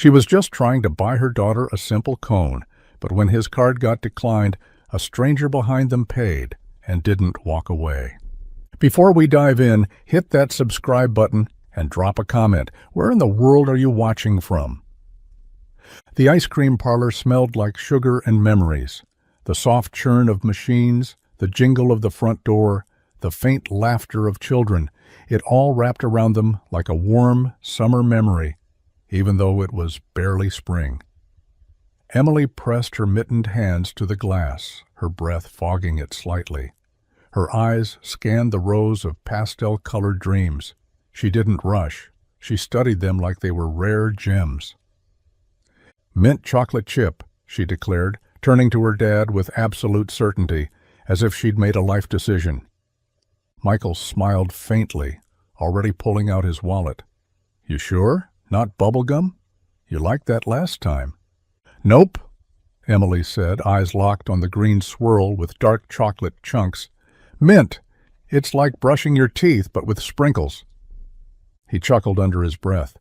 She was just trying to buy her daughter a simple cone, but when his card got declined, a stranger behind them paid and didn't walk away. Before we dive in, hit that subscribe button and drop a comment. Where in the world are you watching from? The ice cream parlor smelled like sugar and memories. The soft churn of machines, the jingle of the front door, the faint laughter of children, it all wrapped around them like a warm summer memory, even though it was barely spring. Emily pressed her mittened hands to the glass, her breath fogging it slightly. Her eyes scanned the rows of pastel-colored dreams. She didn't rush. She studied them like they were rare gems. "Mint chocolate chip," she declared, turning to her dad with absolute certainty, as if she'd made a life decision. Michael smiled faintly, already pulling out his wallet. "You sure? Not bubble gum? You liked that last time." "Nope," Emily said, eyes locked on the green swirl with dark chocolate chunks. "Mint. It's like brushing your teeth, but with sprinkles." He chuckled under his breath.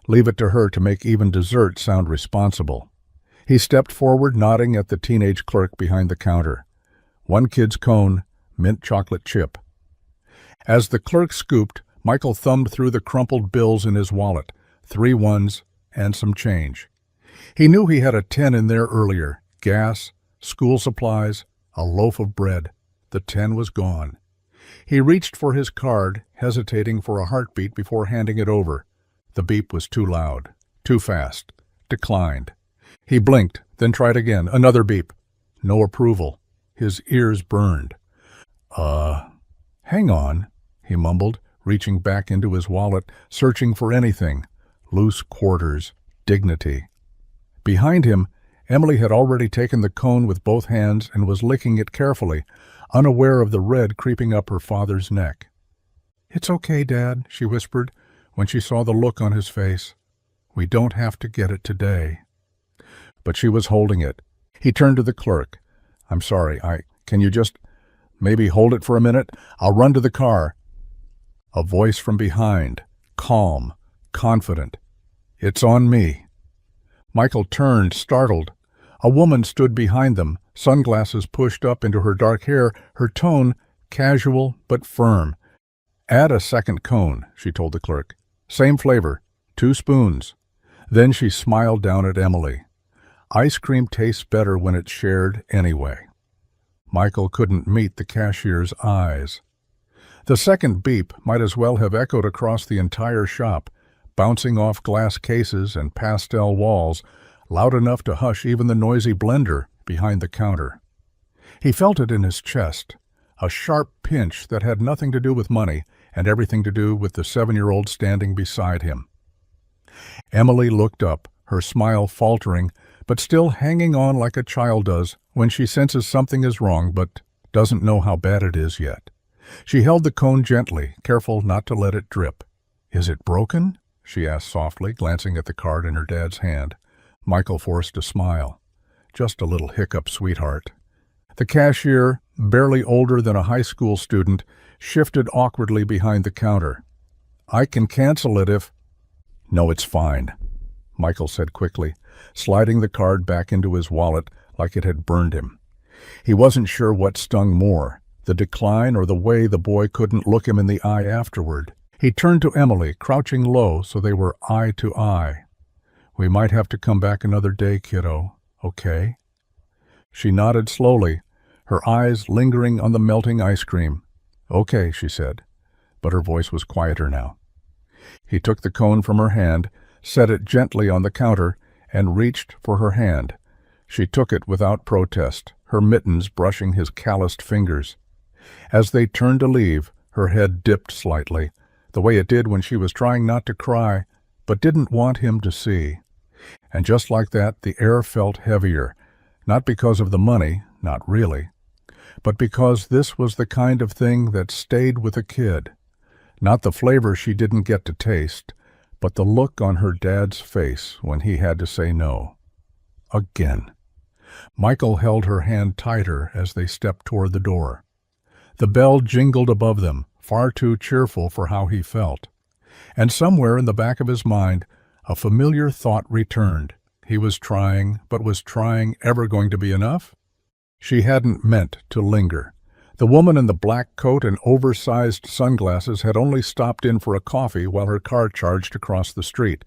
Leave it to her to make even dessert sound responsible. He stepped forward, nodding at the teenage clerk behind the counter. "One kid's cone, mint chocolate chip." As the clerk scooped, Michael thumbed through the crumpled bills in his wallet, 3 ones and some change. He knew he had a 10 in there earlier. Gas, school supplies, a loaf of bread. The 10 was gone. He reached for his card, hesitating for a heartbeat before handing it over. The beep was too loud, too fast. Declined. He blinked, then tried again. Another beep. No approval. His ears burned. Hang on," he mumbled, reaching back into his wallet, searching for anything. Loose quarters. Dignity. Behind him, Emily had already taken the cone with both hands and was licking it carefully, unaware of the red creeping up her father's neck. "It's okay, Dad," she whispered, when she saw the look on his face. "We don't have to get it today." But she was holding it. He turned to the clerk. "I'm sorry, can you just maybe hold it for a minute? I'll run to the car." A voice from behind, calm, confident. "It's on me." Michael turned, startled. A woman stood behind them, sunglasses pushed up into her dark hair, her tone casual but firm. "Add a second cone," she told the clerk. "Same flavor, 2 spoons. Then she smiled down at Emily. Ice cream tastes better when it's shared anyway. Michael couldn't meet the cashier's eyes. The second beep might as well have echoed across the entire shop, bouncing off glass cases and pastel walls, loud enough to hush even the noisy blender behind the counter. He felt it in his chest, a sharp pinch that had nothing to do with money and everything to do with the 7-year-old standing beside him. Emily looked up, her smile faltering, but still hanging on like a child does when she senses something is wrong but doesn't know how bad it is yet. She held the cone gently, careful not to let it drip. "Is it broken?" she asked softly, glancing at the card in her dad's hand. Michael forced a smile. "Just a little hiccup, sweetheart." The cashier, barely older than a high school student, shifted awkwardly behind the counter. "I can cancel it if—" "No, it's fine," Michael said quickly, sliding the card back into his wallet like it had burned him. He wasn't sure what stung more, the decline or the way the boy couldn't look him in the eye afterward. He turned to Emily, crouching low so they were eye to eye. "We might have to come back another day, kiddo, okay?" She nodded slowly, her eyes lingering on the melting ice cream. "Okay," she said, but her voice was quieter now. He took the cone from her hand, set it gently on the counter, and reached for her hand. She took it without protest, her mittens brushing his calloused fingers. As they turned to leave, her head dipped slightly, the way it did when she was trying not to cry, but didn't want him to see. And just like that, the air felt heavier, not because of the money, not really, but because this was the kind of thing that stayed with a kid. Not the flavor she didn't get to taste, but the look on her dad's face when he had to say no. Again. Michael held her hand tighter as they stepped toward the door. The bell jingled above them, far too cheerful for how he felt. And somewhere in the back of his mind, A familiar thought returned. He was trying, but was trying ever going to be enough? She hadn't meant to linger. The woman in the black coat and oversized sunglasses had only stopped in for a coffee while her car charged across the street.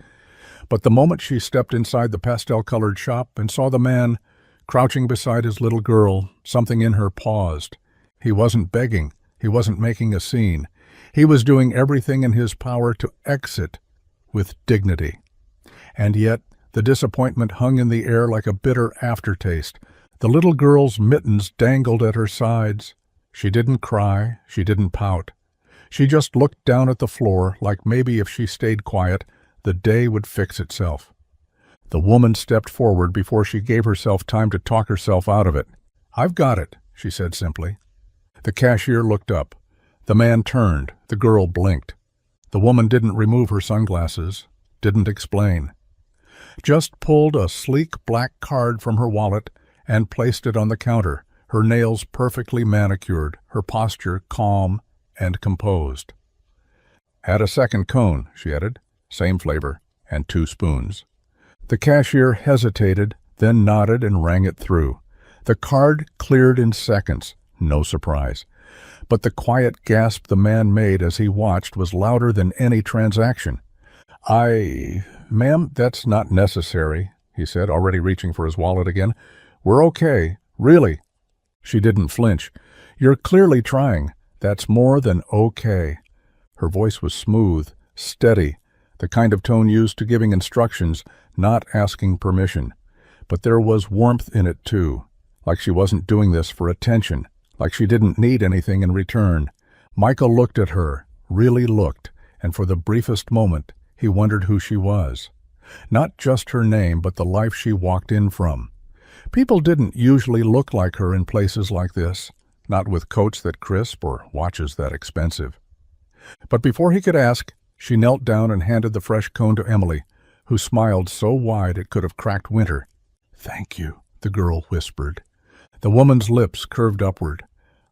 But the moment she stepped inside the pastel-colored shop and saw the man crouching beside his little girl, something in her paused. He wasn't begging. He wasn't making a scene. He was doing everything in his power to exit with dignity. And yet, the disappointment hung in the air like a bitter aftertaste. The little girl's mittens dangled at her sides. She didn't cry. She didn't pout. She just looked down at the floor like maybe if she stayed quiet, the day would fix itself. The woman stepped forward before she gave herself time to talk herself out of it. "I've got it," she said simply. The cashier looked up. The man turned. The girl blinked. The woman didn't remove her sunglasses, didn't explain. Just pulled a sleek black card from her wallet and placed it on the counter, her nails perfectly manicured, her posture calm and composed. "Add a second cone," she added. "Same flavor, and 2 spoons." The cashier hesitated, then nodded and rang it through. The card cleared in seconds. No surprise. But the quiet gasp the man made as he watched was louder than any transaction. "Ma'am, that's not necessary," he said, already reaching for his wallet again. "We're okay, really." She didn't flinch. "You're clearly trying. That's more than okay." Her voice was smooth, steady, the kind of tone used to giving instructions, not asking permission. But there was warmth in it, too, like she wasn't doing this for attention, like she didn't need anything in return. Michael looked at her, really looked, and for the briefest moment, he wondered who she was. Not just her name, but the life she walked in from. People didn't usually look like her in places like this, not with coats that crisp or watches that expensive. But before he could ask, she knelt down and handed the fresh cone to Emily, who smiled so wide it could have cracked winter. "Thank you," the girl whispered. The woman's lips curved upward.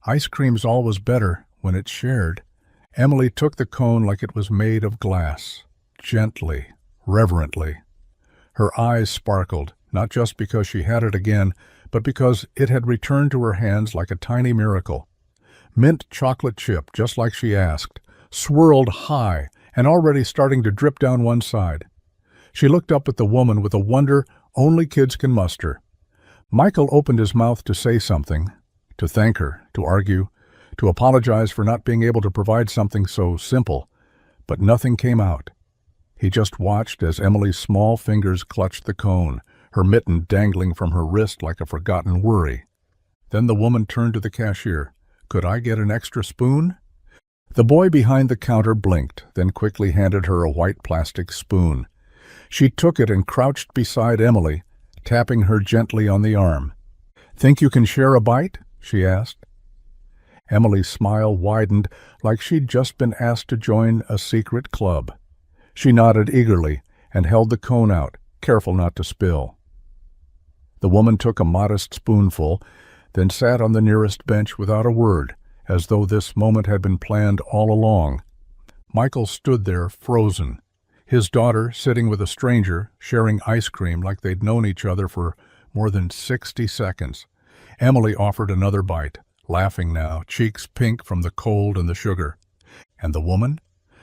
Ice cream's always better when it's shared. Emily took the cone like it was made of glass, gently, reverently. Her eyes sparkled, not just because she had it again, but because it had returned to her hands like a tiny miracle. Mint chocolate chip, just like she asked, swirled high and already starting to drip down one side. She looked up at the woman with a wonder only kids can muster. Michael opened his mouth to say something, to thank her, to argue, to apologize for not being able to provide something so simple, but nothing came out. He just watched as Emily's small fingers clutched the cone, her mitten dangling from her wrist like a forgotten worry. Then the woman turned to the cashier. "Could I get an extra spoon?" The boy behind the counter blinked, then quickly handed her a white plastic spoon. She took it and crouched beside Emily, tapping her gently on the arm. "Think you can share a bite?" she asked. Emily's smile widened like she'd just been asked to join a secret club. She nodded eagerly and held the cone out, careful not to spill. The woman took a modest spoonful, then sat on the nearest bench without a word, as though this moment had been planned all along. Michael stood there frozen, his daughter sitting with a stranger, sharing ice cream like they'd known each other for more than 60 seconds. Emily offered another bite, laughing now, cheeks pink from the cold and the sugar. And the woman?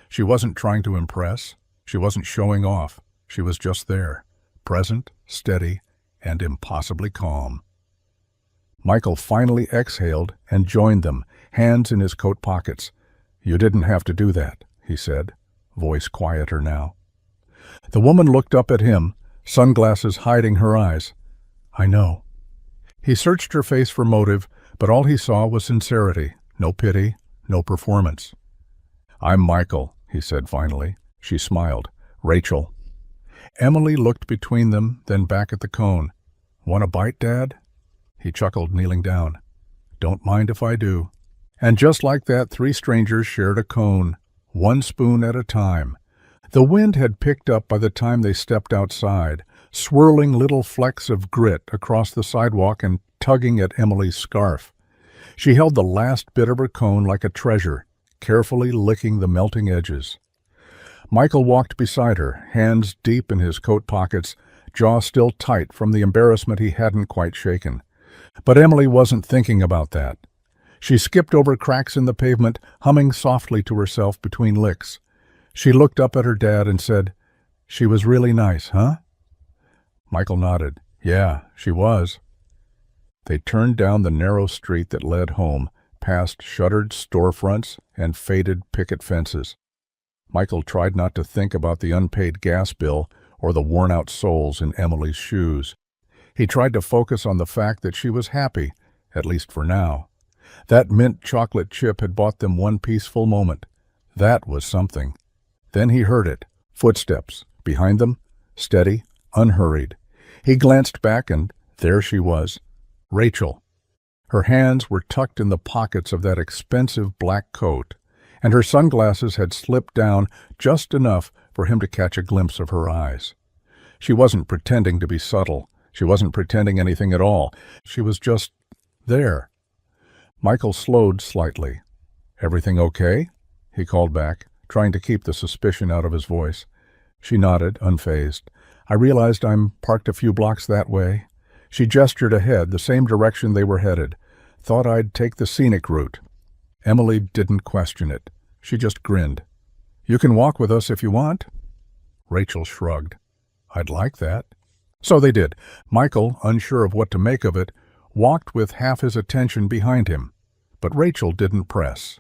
She wasn't trying to impress. She wasn't showing off. She was just there, present, steady, and impossibly calm. Michael finally exhaled and joined them, hands in his coat pockets. "You didn't have to do that," he said, voice quieter now. The woman looked up at him, sunglasses hiding her eyes. "I know." He searched her face for motive, but all he saw was sincerity, no pity, no performance. "I'm Michael," he said finally. She smiled. "Rachel." Emily looked between them, then back at the cone. "Want a bite, Dad?" He chuckled, kneeling down. "Don't mind if I do." And just like that, 3 strangers shared a cone, 1 spoon at a time. The wind had picked up by the time they stepped outside, swirling little flecks of grit across the sidewalk and tugging at Emily's scarf. She held the last bit of her cone like a treasure, carefully licking the melting edges. Michael walked beside her, hands deep in his coat pockets, jaw still tight from the embarrassment he hadn't quite shaken. But Emily wasn't thinking about that. She skipped over cracks in the pavement, humming softly to herself between licks. She looked up at her dad and said, "She was really nice, huh?" Michael nodded. "Yeah, she was." They turned down the narrow street that led home, past shuttered storefronts and faded picket fences. Michael tried not to think about the unpaid gas bill or the worn-out soles in Emily's shoes. He tried to focus on the fact that she was happy, at least for now. That mint chocolate chip had bought them one peaceful moment. That was something. Then he heard it. Footsteps. Behind them. Steady. Unhurried. He glanced back and there she was. Rachel. Her hands were tucked in the pockets of that expensive black coat, and her sunglasses had slipped down just enough for him to catch a glimpse of her eyes. She wasn't pretending to be subtle. She wasn't pretending anything at all. She was just there. Michael slowed slightly. "Everything okay?" he called back, trying to keep the suspicion out of his voice. She nodded, unfazed. "I realized I'm parked a few blocks that way." She gestured ahead, the same direction they were headed. "Thought I'd take the scenic route." Emily didn't question it. She just grinned. "You can walk with us if you want." Rachel shrugged. "I'd like that." So they did. Michael, unsure of what to make of it, walked with half his attention behind him. But Rachel didn't press.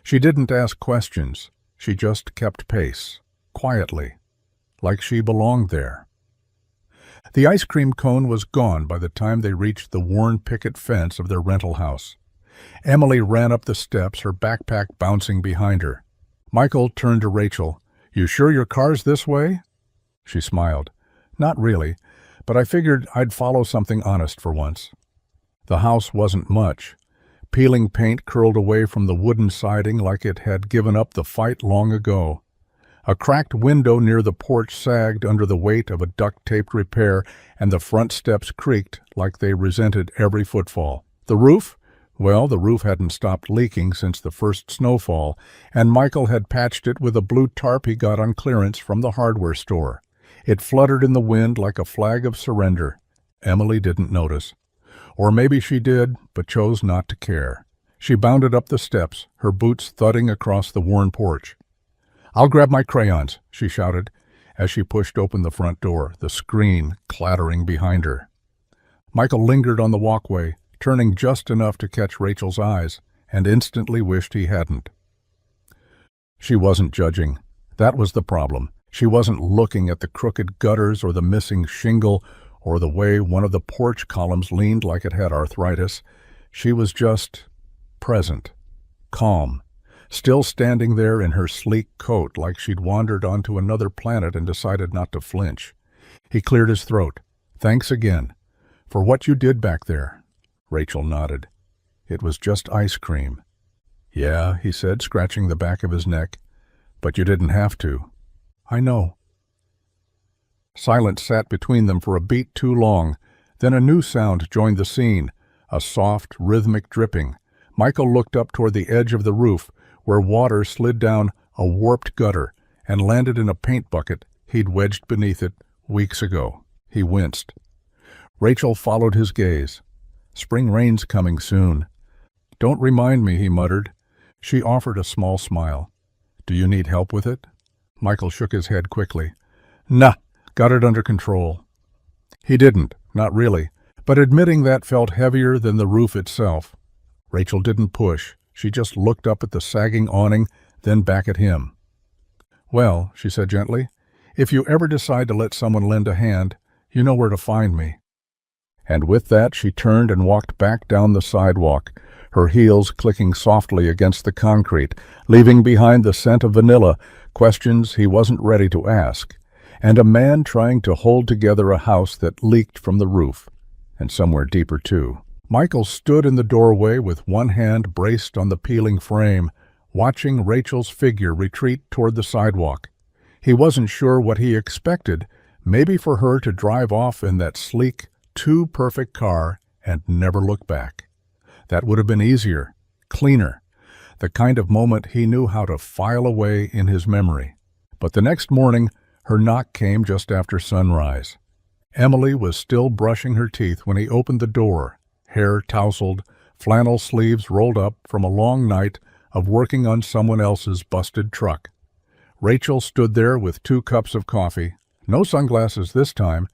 She didn't ask questions. She just kept pace, quietly, like she belonged there. The ice cream cone was gone by the time they reached the worn picket fence of their rental house. Emily ran up the steps, her backpack bouncing behind her. Michael turned to Rachel. "You sure your car's this way?" She smiled. "Not really, but I figured I'd follow something honest for once." The house wasn't much. Peeling paint curled away from the wooden siding like it had given up the fight long ago. A cracked window near the porch sagged under the weight of a duct-taped repair, and the front steps creaked like they resented every footfall. The roof? Well, the roof hadn't stopped leaking since the first snowfall, and Michael had patched it with a blue tarp he got on clearance from the hardware store. It fluttered in the wind like a flag of surrender. Emily didn't notice. Or maybe she did, but chose not to care. She bounded up the steps, her boots thudding across the worn porch. "I'll grab my crayons," she shouted, as she pushed open the front door, the screen clattering behind her. Michael lingered on the walkway, turning just enough to catch Rachel's eyes, and instantly wished he hadn't. She wasn't judging. That was the problem. She wasn't looking at the crooked gutters or the missing shingle or the way one of the porch columns leaned like it had arthritis. She was just present, calm, still standing there in her sleek coat like she'd wandered onto another planet and decided not to flinch. He cleared his throat. "Thanks again. For what you did back there." Rachel nodded. "It was just ice cream." "Yeah," he said, scratching the back of his neck. "But you didn't have to." "I know." Silence sat between them for a beat too long. Then a new sound joined the scene, a soft, rhythmic dripping. Michael looked up toward the edge of the roof, where water slid down a warped gutter and landed in a paint bucket he'd wedged beneath it weeks ago. He winced. Rachel followed his gaze. "Spring rain's coming soon." "Don't remind me," he muttered. She offered a small smile. "Do you need help with it?" Michael shook his head quickly. "Nah, got it under control." He didn't, not really, but admitting that felt heavier than the roof itself. Rachel didn't push. She just looked up at the sagging awning, then back at him. "Well," she said gently, "if you ever decide to let someone lend a hand, you know where to find me." And with that she turned and walked back down the sidewalk, her heels clicking softly against the concrete, leaving behind the scent of vanilla, questions he wasn't ready to ask, and a man trying to hold together a house that leaked from the roof, and somewhere deeper too. Michael stood in the doorway with one hand braced on the peeling frame, watching Rachel's figure retreat toward the sidewalk. He wasn't sure what he expected, maybe for her to drive off in that sleek, too-perfect car and never look back. That would have been easier, cleaner, the kind of moment he knew how to file away in his memory. But the next morning, her knock came just after sunrise. Emily was still brushing her teeth when he opened the door, hair tousled, flannel sleeves rolled up from a long night of working on someone else's busted truck. Rachel stood there with 2 cups of coffee, no sunglasses this time,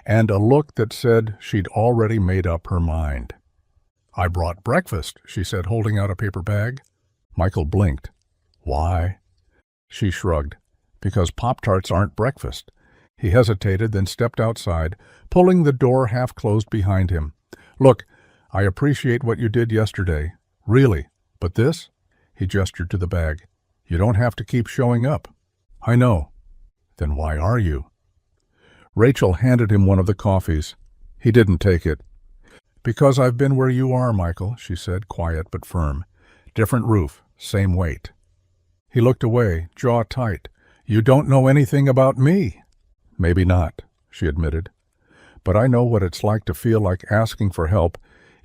and a look that said she'd already made up her mind. "I brought breakfast," she said, holding out a paper bag. Michael blinked. "Why?" She shrugged. "Because Pop-Tarts aren't breakfast." He hesitated, then stepped outside, pulling the door half closed behind him. "Look, I appreciate what you did yesterday. Really. But this?" He gestured to the bag. "You don't have to keep showing up." "I know." "Then why are you?" Rachel handed him one of the coffees. He didn't take it. "Because I've been where you are, Michael," she said, quiet but firm. "Different roof, same weight." He looked away, jaw tight. "You don't know anything about me." "Maybe not," she admitted. "But I know what it's like to feel like asking for help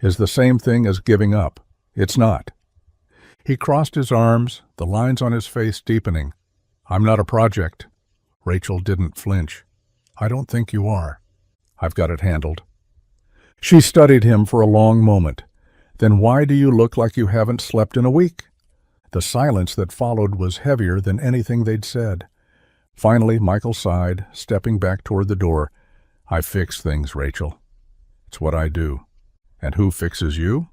is the same thing as giving up. It's not." He crossed his arms, the lines on his face deepening. "I'm not a project." Rachel didn't flinch. "I don't think you are. I've got it handled." She studied him for a long moment. "Then why do you look like you haven't slept in a week?" The silence that followed was heavier than anything they'd said. Finally, Michael sighed, stepping back toward the door. "I fix things, Rachel. It's what I do." "And who fixes you?"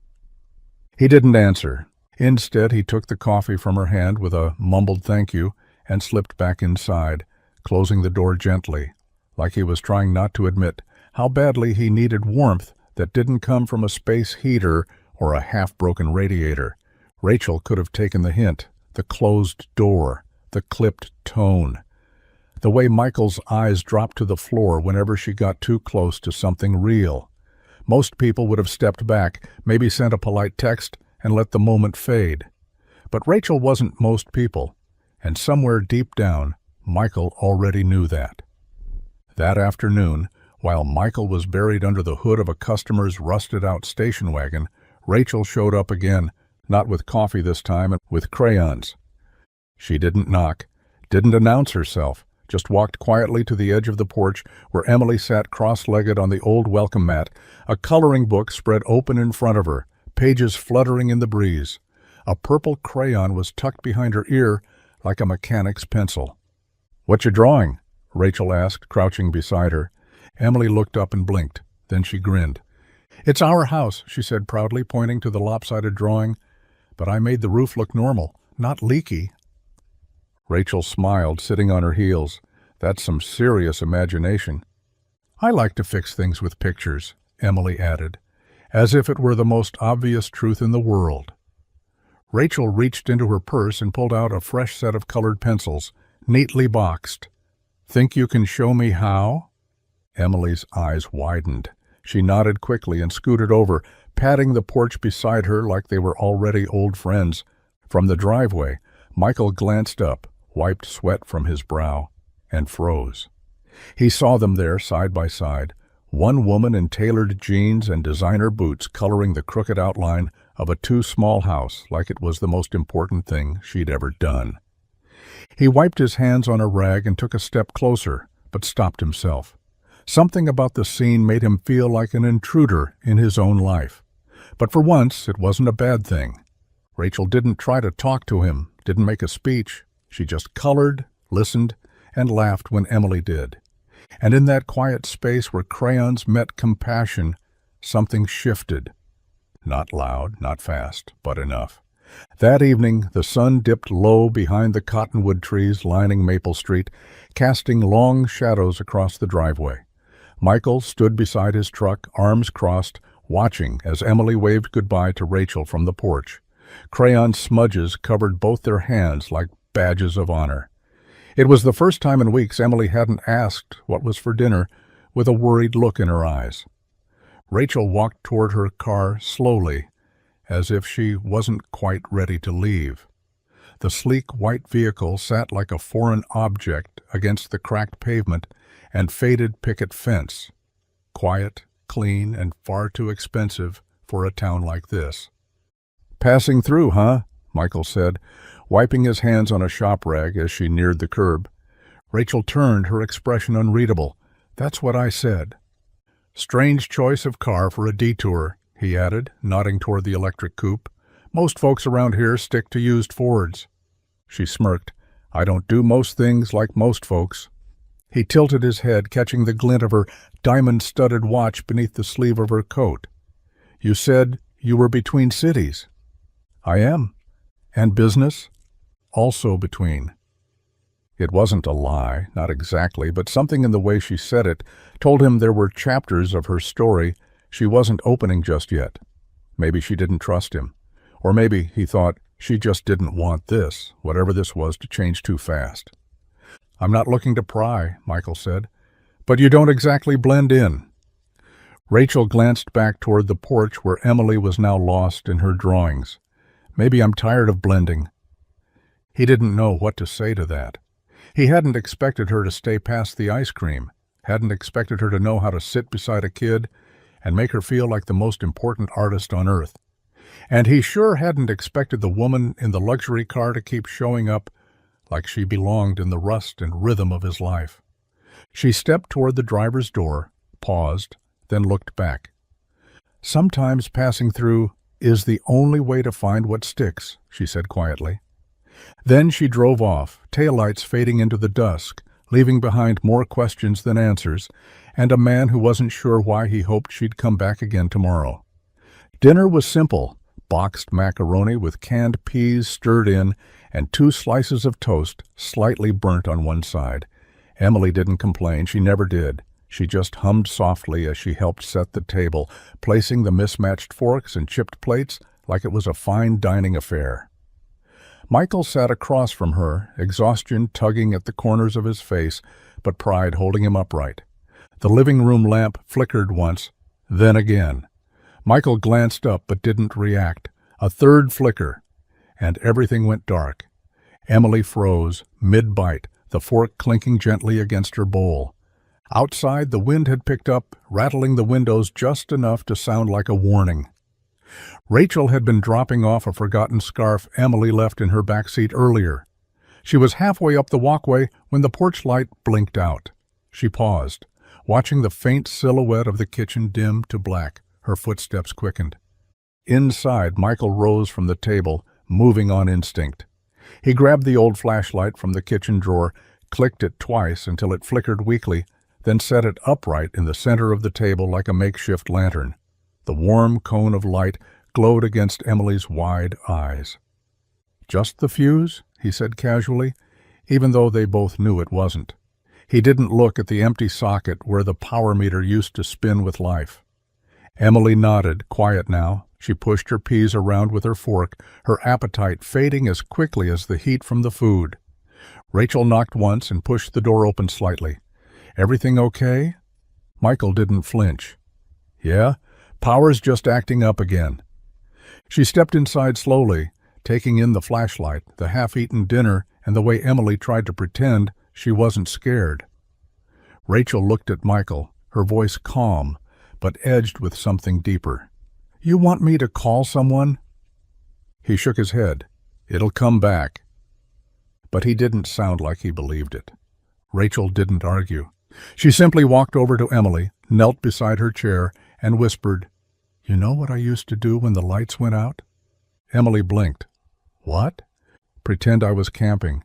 He didn't answer. Instead, he took the coffee from her hand with a mumbled thank you and slipped back inside, closing the door gently, like he was trying not to admit how badly he needed warmth that didn't come from a space heater or a half-broken radiator. Rachel could have taken the hint, the closed door, the clipped tone, the way Michael's eyes dropped to the floor whenever she got too close to something real. Most people would have stepped back, maybe sent a polite text, and let the moment fade. But Rachel wasn't most people, and somewhere deep down, Michael already knew that. That afternoon, while Michael was buried under the hood of a customer's rusted-out station wagon, Rachel showed up again, not with coffee this time, and with crayons. She didn't knock, didn't announce herself, just walked quietly to the edge of the porch where Emily sat cross-legged on the old welcome mat, a coloring book spread open in front of her, pages fluttering in the breeze. A purple crayon was tucked behind her ear like a mechanic's pencil. "What you drawing?" Rachel asked, crouching beside her. Emily looked up and blinked. Then she grinned. "It's our house," she said proudly, pointing to the lopsided drawing. "But I made the roof look normal, not leaky." Rachel smiled, sitting on her heels. "That's some serious imagination." "I like to fix things with pictures," Emily added, as if it were the most obvious truth in the world. Rachel reached into her purse and pulled out a fresh set of colored pencils, neatly boxed. "Think you can show me how?" Emily's eyes widened. She nodded quickly and scooted over, patting the porch beside her like they were already old friends. From the driveway, Michael glanced up, wiped sweat from his brow, and froze. He saw them there side by side, one woman in tailored jeans and designer boots coloring the crooked outline of a too-small house like it was the most important thing she'd ever done. He wiped his hands on a rag and took a step closer, but stopped himself. Something about the scene made him feel like an intruder in his own life. But for once, it wasn't a bad thing. Rachel didn't try to talk to him, didn't make a speech. She just colored, listened, and laughed when Emily did. And in that quiet space where crayons met compassion, something shifted. Not loud, not fast, but enough. That evening, the sun dipped low behind the cottonwood trees lining Maple Street, casting long shadows across the driveway. Michael stood beside his truck, arms crossed, watching as Emily waved goodbye to Rachel from the porch. Crayon smudges covered both their hands like badges of honor. It was the first time in weeks Emily hadn't asked what was for dinner, with a worried look in her eyes. Rachel walked toward her car slowly, as if she wasn't quite ready to leave. The sleek white vehicle sat like a foreign object against the cracked pavement and faded picket fence. Quiet, clean, and far too expensive for a town like this. "Passing through, huh?" Michael said, wiping his hands on a shop rag as she neared the curb. Rachel turned, her expression unreadable. "That's what I said." "Strange choice of car for a detour," he added, nodding toward the electric coupe. "Most folks around here stick to used Fords." She smirked. "I don't do most things like most folks." He tilted his head, catching the glint of her diamond-studded watch beneath the sleeve of her coat. "You said you were between cities." "I am. And business?" "Also between." It wasn't a lie, not exactly, but something in the way she said it told him there were chapters of her story she wasn't opening just yet. Maybe she didn't trust him. Or maybe, he thought, she just didn't want this, whatever this was, to change too fast. "I'm not looking to pry," Michael said. "But you don't exactly blend in." Rachel glanced back toward the porch where Emily was now lost in her drawings. "Maybe I'm tired of blending." He didn't know what to say to that. He hadn't expected her to stay past the ice cream, hadn't expected her to know how to sit beside a kid and make her feel like the most important artist on earth. And he sure hadn't expected the woman in the luxury car to keep showing up like she belonged in the rust and rhythm of his life. She stepped toward the driver's door, paused, then looked back. "Sometimes passing through is the only way to find what sticks," she said quietly. Then she drove off, taillights fading into the dusk, leaving behind more questions than answers, and a man who wasn't sure why he hoped she'd come back again tomorrow. Dinner was simple: boxed macaroni with canned peas stirred in, and 2 slices of toast slightly burnt on one side. Emily didn't complain. She never did. She just hummed softly as she helped set the table, placing the mismatched forks and chipped plates like it was a fine dining affair. Michael sat across from her, exhaustion tugging at the corners of his face, but pride holding him upright. The living room lamp flickered once, then again. Michael glanced up but didn't react. A third flicker, and everything went dark. Emily froze, mid-bite, the fork clinking gently against her bowl. Outside, the wind had picked up, rattling the windows just enough to sound like a warning. Rachel had been dropping off a forgotten scarf Emily left in her back seat earlier. She was halfway up the walkway when the porch light blinked out. She paused, watching the faint silhouette of the kitchen dim to black. Her footsteps quickened. Inside, Michael rose from the table, moving on instinct. He grabbed the old flashlight from the kitchen drawer, clicked it twice until it flickered weakly, then set it upright in the center of the table like a makeshift lantern. The warm cone of light glowed against Emily's wide eyes. "Just the fuse?" he said casually, even though they both knew it wasn't. He didn't look at the empty socket where the power meter used to spin with life. Emily nodded, quiet now. She pushed her peas around with her fork, her appetite fading as quickly as the heat from the food. Rachel knocked once and pushed the door open slightly. "Everything okay?" Michael didn't flinch. "Yeah, power's just acting up again." She stepped inside slowly, taking in the flashlight, the half-eaten dinner, and the way Emily tried to pretend she wasn't scared. Rachel looked at Michael, her voice calm, but edged with something deeper. "You want me to call someone?" He shook his head. "It'll come back." But he didn't sound like he believed it. Rachel didn't argue. She simply walked over to Emily, knelt beside her chair, and whispered, "You know what I used to do when the lights went out?" Emily blinked. "What?" "Pretend I was camping."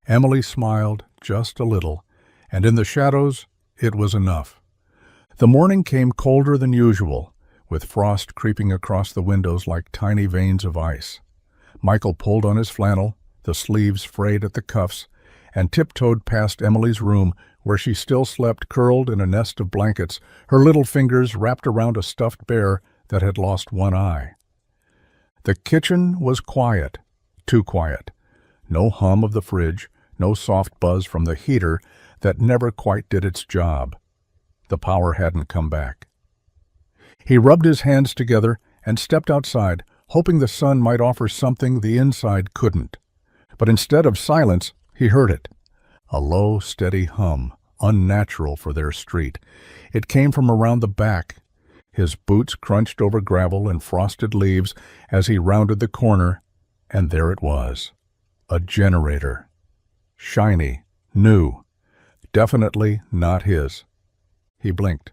Emily smiled just a little, and in the shadows it was enough. The morning came colder than usual, with frost creeping across the windows like tiny veins of ice. Michael pulled on his flannel, the sleeves frayed at the cuffs, and tiptoed past Emily's room, where she still slept curled in a nest of blankets, her little fingers wrapped around a stuffed bear that had lost one eye. The kitchen was quiet, too quiet. No hum of the fridge, no soft buzz from the heater that never quite did its job. The power hadn't come back. He rubbed his hands together and stepped outside, hoping the sun might offer something the inside couldn't. But instead of silence, he heard it. A low, steady hum, unnatural for their street. It came from around the back. His boots crunched over gravel and frosted leaves as he rounded the corner, and there it was. A generator. Shiny, new. Definitely not his. He blinked.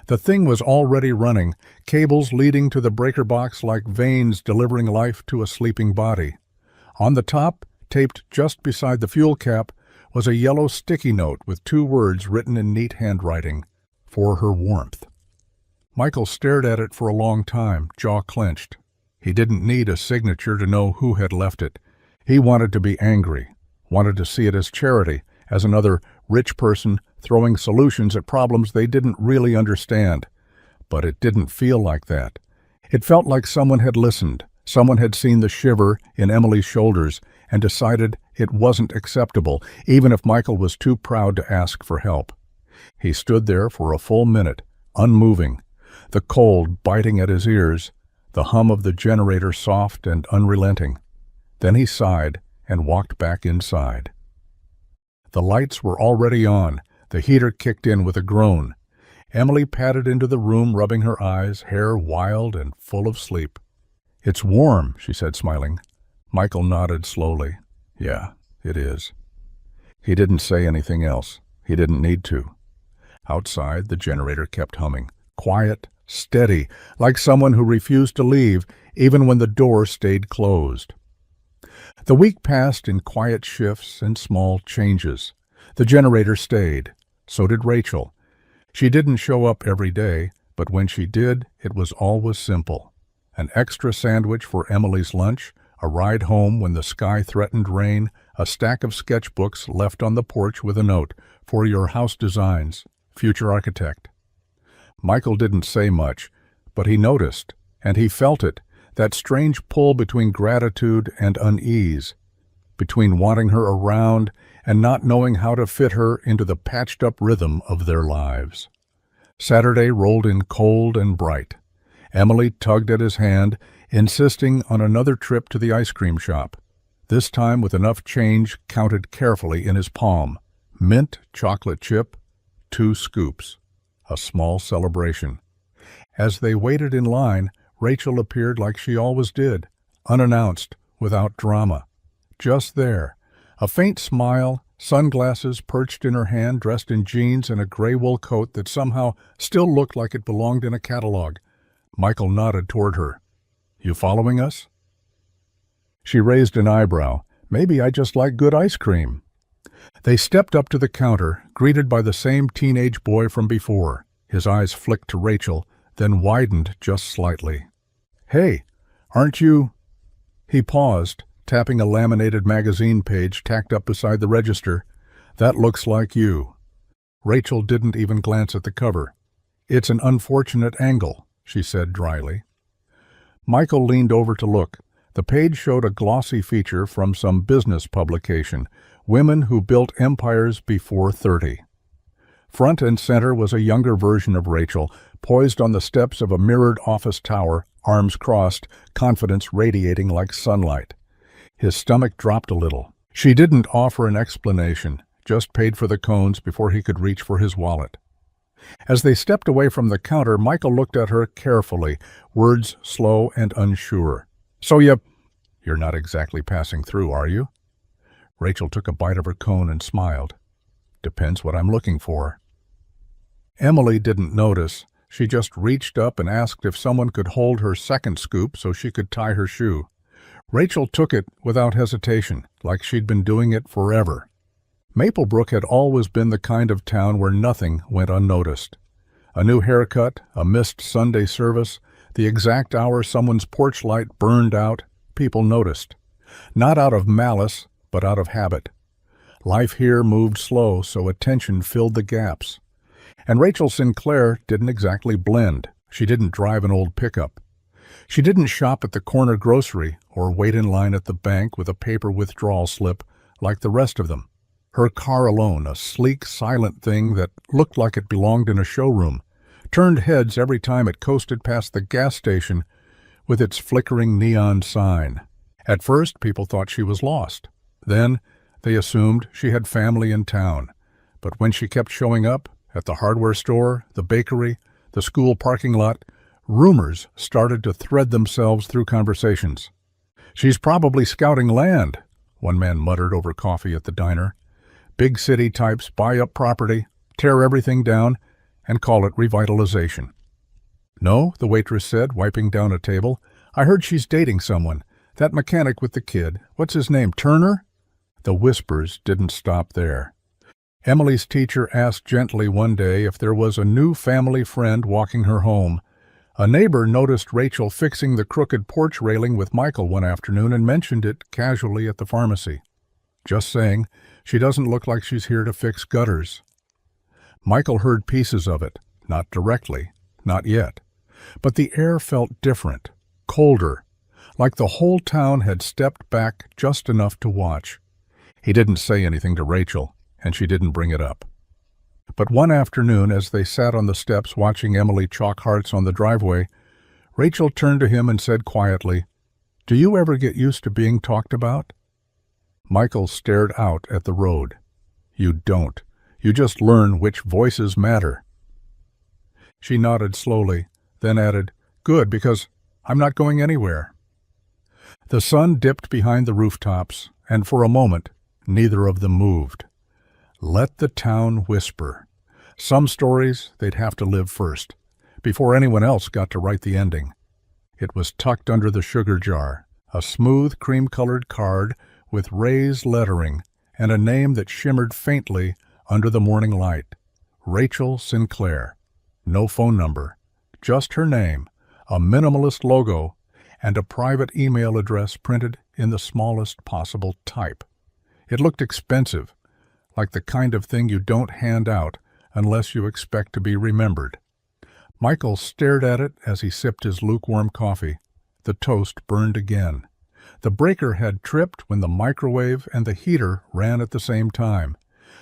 The thing was already running, cables leading to the breaker box like veins delivering life to a sleeping body. On the top, taped just beside the fuel cap, was a yellow sticky note with 2 words written in neat handwriting, "For her warmth." Michael stared at it for a long time, jaw clenched. He didn't need a signature to know who had left it. He wanted to be angry, wanted to see it as charity, as another rich person throwing solutions at problems they didn't really understand. But it didn't feel like that. It felt like someone had listened, someone had seen the shiver in Emily's shoulders and decided it wasn't acceptable, even if Michael was too proud to ask for help. He stood there for a full minute, unmoving, the cold biting at his ears, the hum of the generator soft and unrelenting. Then he sighed and walked back inside. The lights were already on. The heater kicked in with a groan. Emily padded into the room, rubbing her eyes, hair wild and full of sleep. "It's warm," she said, smiling. Michael nodded slowly. "Yeah, it is." He didn't say anything else. He didn't need to. Outside, the generator kept humming. Quiet, steady, like someone who refused to leave, even when the door stayed closed. The week passed in quiet shifts and small changes. The generator stayed. So did Rachel. She didn't show up every day, but when she did, it was always simple. An extra sandwich for Emily's lunch, a ride home when the sky threatened rain, a stack of sketchbooks left on the porch with a note, "For your house designs, future architect." Michael didn't say much, but he noticed, and he felt it, that strange pull between gratitude and unease, between wanting her around and not knowing how to fit her into the patched-up rhythm of their lives. Saturday rolled in cold and bright. Emily tugged at his hand, insisting on another trip to the ice cream shop, this time with enough change counted carefully in his palm. Mint chocolate chip, 2 scoops. A small celebration. As they waited in line, Rachel appeared like she always did, unannounced, without drama. Just there. A faint smile, sunglasses perched in her hand, dressed in jeans and a gray wool coat that somehow still looked like it belonged in a catalog. Michael nodded toward her. "You following us?" She raised an eyebrow. "Maybe I just like good ice cream." They stepped up to the counter, greeted by the same teenage boy from before. His eyes flicked to Rachel, then widened just slightly. "Hey, aren't you—" He paused, tapping a laminated magazine page tacked up beside the register. "That looks like you." Rachel didn't even glance at the cover. "It's an unfortunate angle," she said dryly. Michael leaned over to look. The page showed a glossy feature from some business publication, Women Who Built Empires Before 30. Front and center was a younger version of Rachel, poised on the steps of a mirrored office tower, arms crossed, confidence radiating like sunlight. His stomach dropped a little. She didn't offer an explanation, just paid for the cones before he could reach for his wallet. As they stepped away from the counter, Michael looked at her carefully, words slow and unsure. "So you're not exactly passing through, are you?" Rachel took a bite of her cone and smiled. "Depends what I'm looking for." Emily didn't notice. She just reached up and asked if someone could hold her second scoop so she could tie her shoe. Rachel took it without hesitation, like she'd been doing it forever. Maplebrook had always been the kind of town where nothing went unnoticed. A new haircut, a missed Sunday service, the exact hour someone's porch light burned out, people noticed. Not out of malice, but out of habit. Life here moved slow, so attention filled the gaps. And Rachel Sinclair didn't exactly blend. She didn't drive an old pickup. She didn't shop at the corner grocery or wait in line at the bank with a paper withdrawal slip like the rest of them. Her car alone, a sleek, silent thing that looked like it belonged in a showroom, turned heads every time it coasted past the gas station with its flickering neon sign. At first, people thought she was lost. Then, they assumed she had family in town. But when she kept showing up, at the hardware store, the bakery, the school parking lot, rumors started to thread themselves through conversations. "She's probably scouting land," one man muttered over coffee at the diner. Big city types buy up property, tear everything down, and call it revitalization. "No," the waitress said, wiping down a table. "I heard she's dating someone. That mechanic with the kid. What's his name, Turner?" The whispers didn't stop there. Emily's teacher asked gently one day if there was a new family friend walking her home. A neighbor noticed Rachel fixing the crooked porch railing with Michael one afternoon and mentioned it casually at the pharmacy. "Just saying, she doesn't look like she's here to fix gutters." Michael heard pieces of it, not directly, not yet. But the air felt different, colder, like the whole town had stepped back just enough to watch. He didn't say anything to Rachel, and she didn't bring it up. But one afternoon, as they sat on the steps watching Emily chalk hearts on the driveway, Rachel turned to him and said quietly, "Do you ever get used to being talked about?" Michael stared out at the road. "You don't. You just learn which voices matter." She nodded slowly, then added, "Good, because I'm not going anywhere." The sun dipped behind the rooftops, and for a moment, neither of them moved. Let the town whisper. Some stories they'd have to live first, before anyone else got to write the ending. It was tucked under the sugar jar, a smooth cream-colored card with raised lettering and a name that shimmered faintly under the morning light. Rachel Sinclair. No phone number, just her name, a minimalist logo, and a private email address printed in the smallest possible type. It looked expensive, like the kind of thing you don't hand out unless you expect to be remembered. Michael stared at it as he sipped his lukewarm coffee. The toast burned again. The breaker had tripped when the microwave and the heater ran at the same time.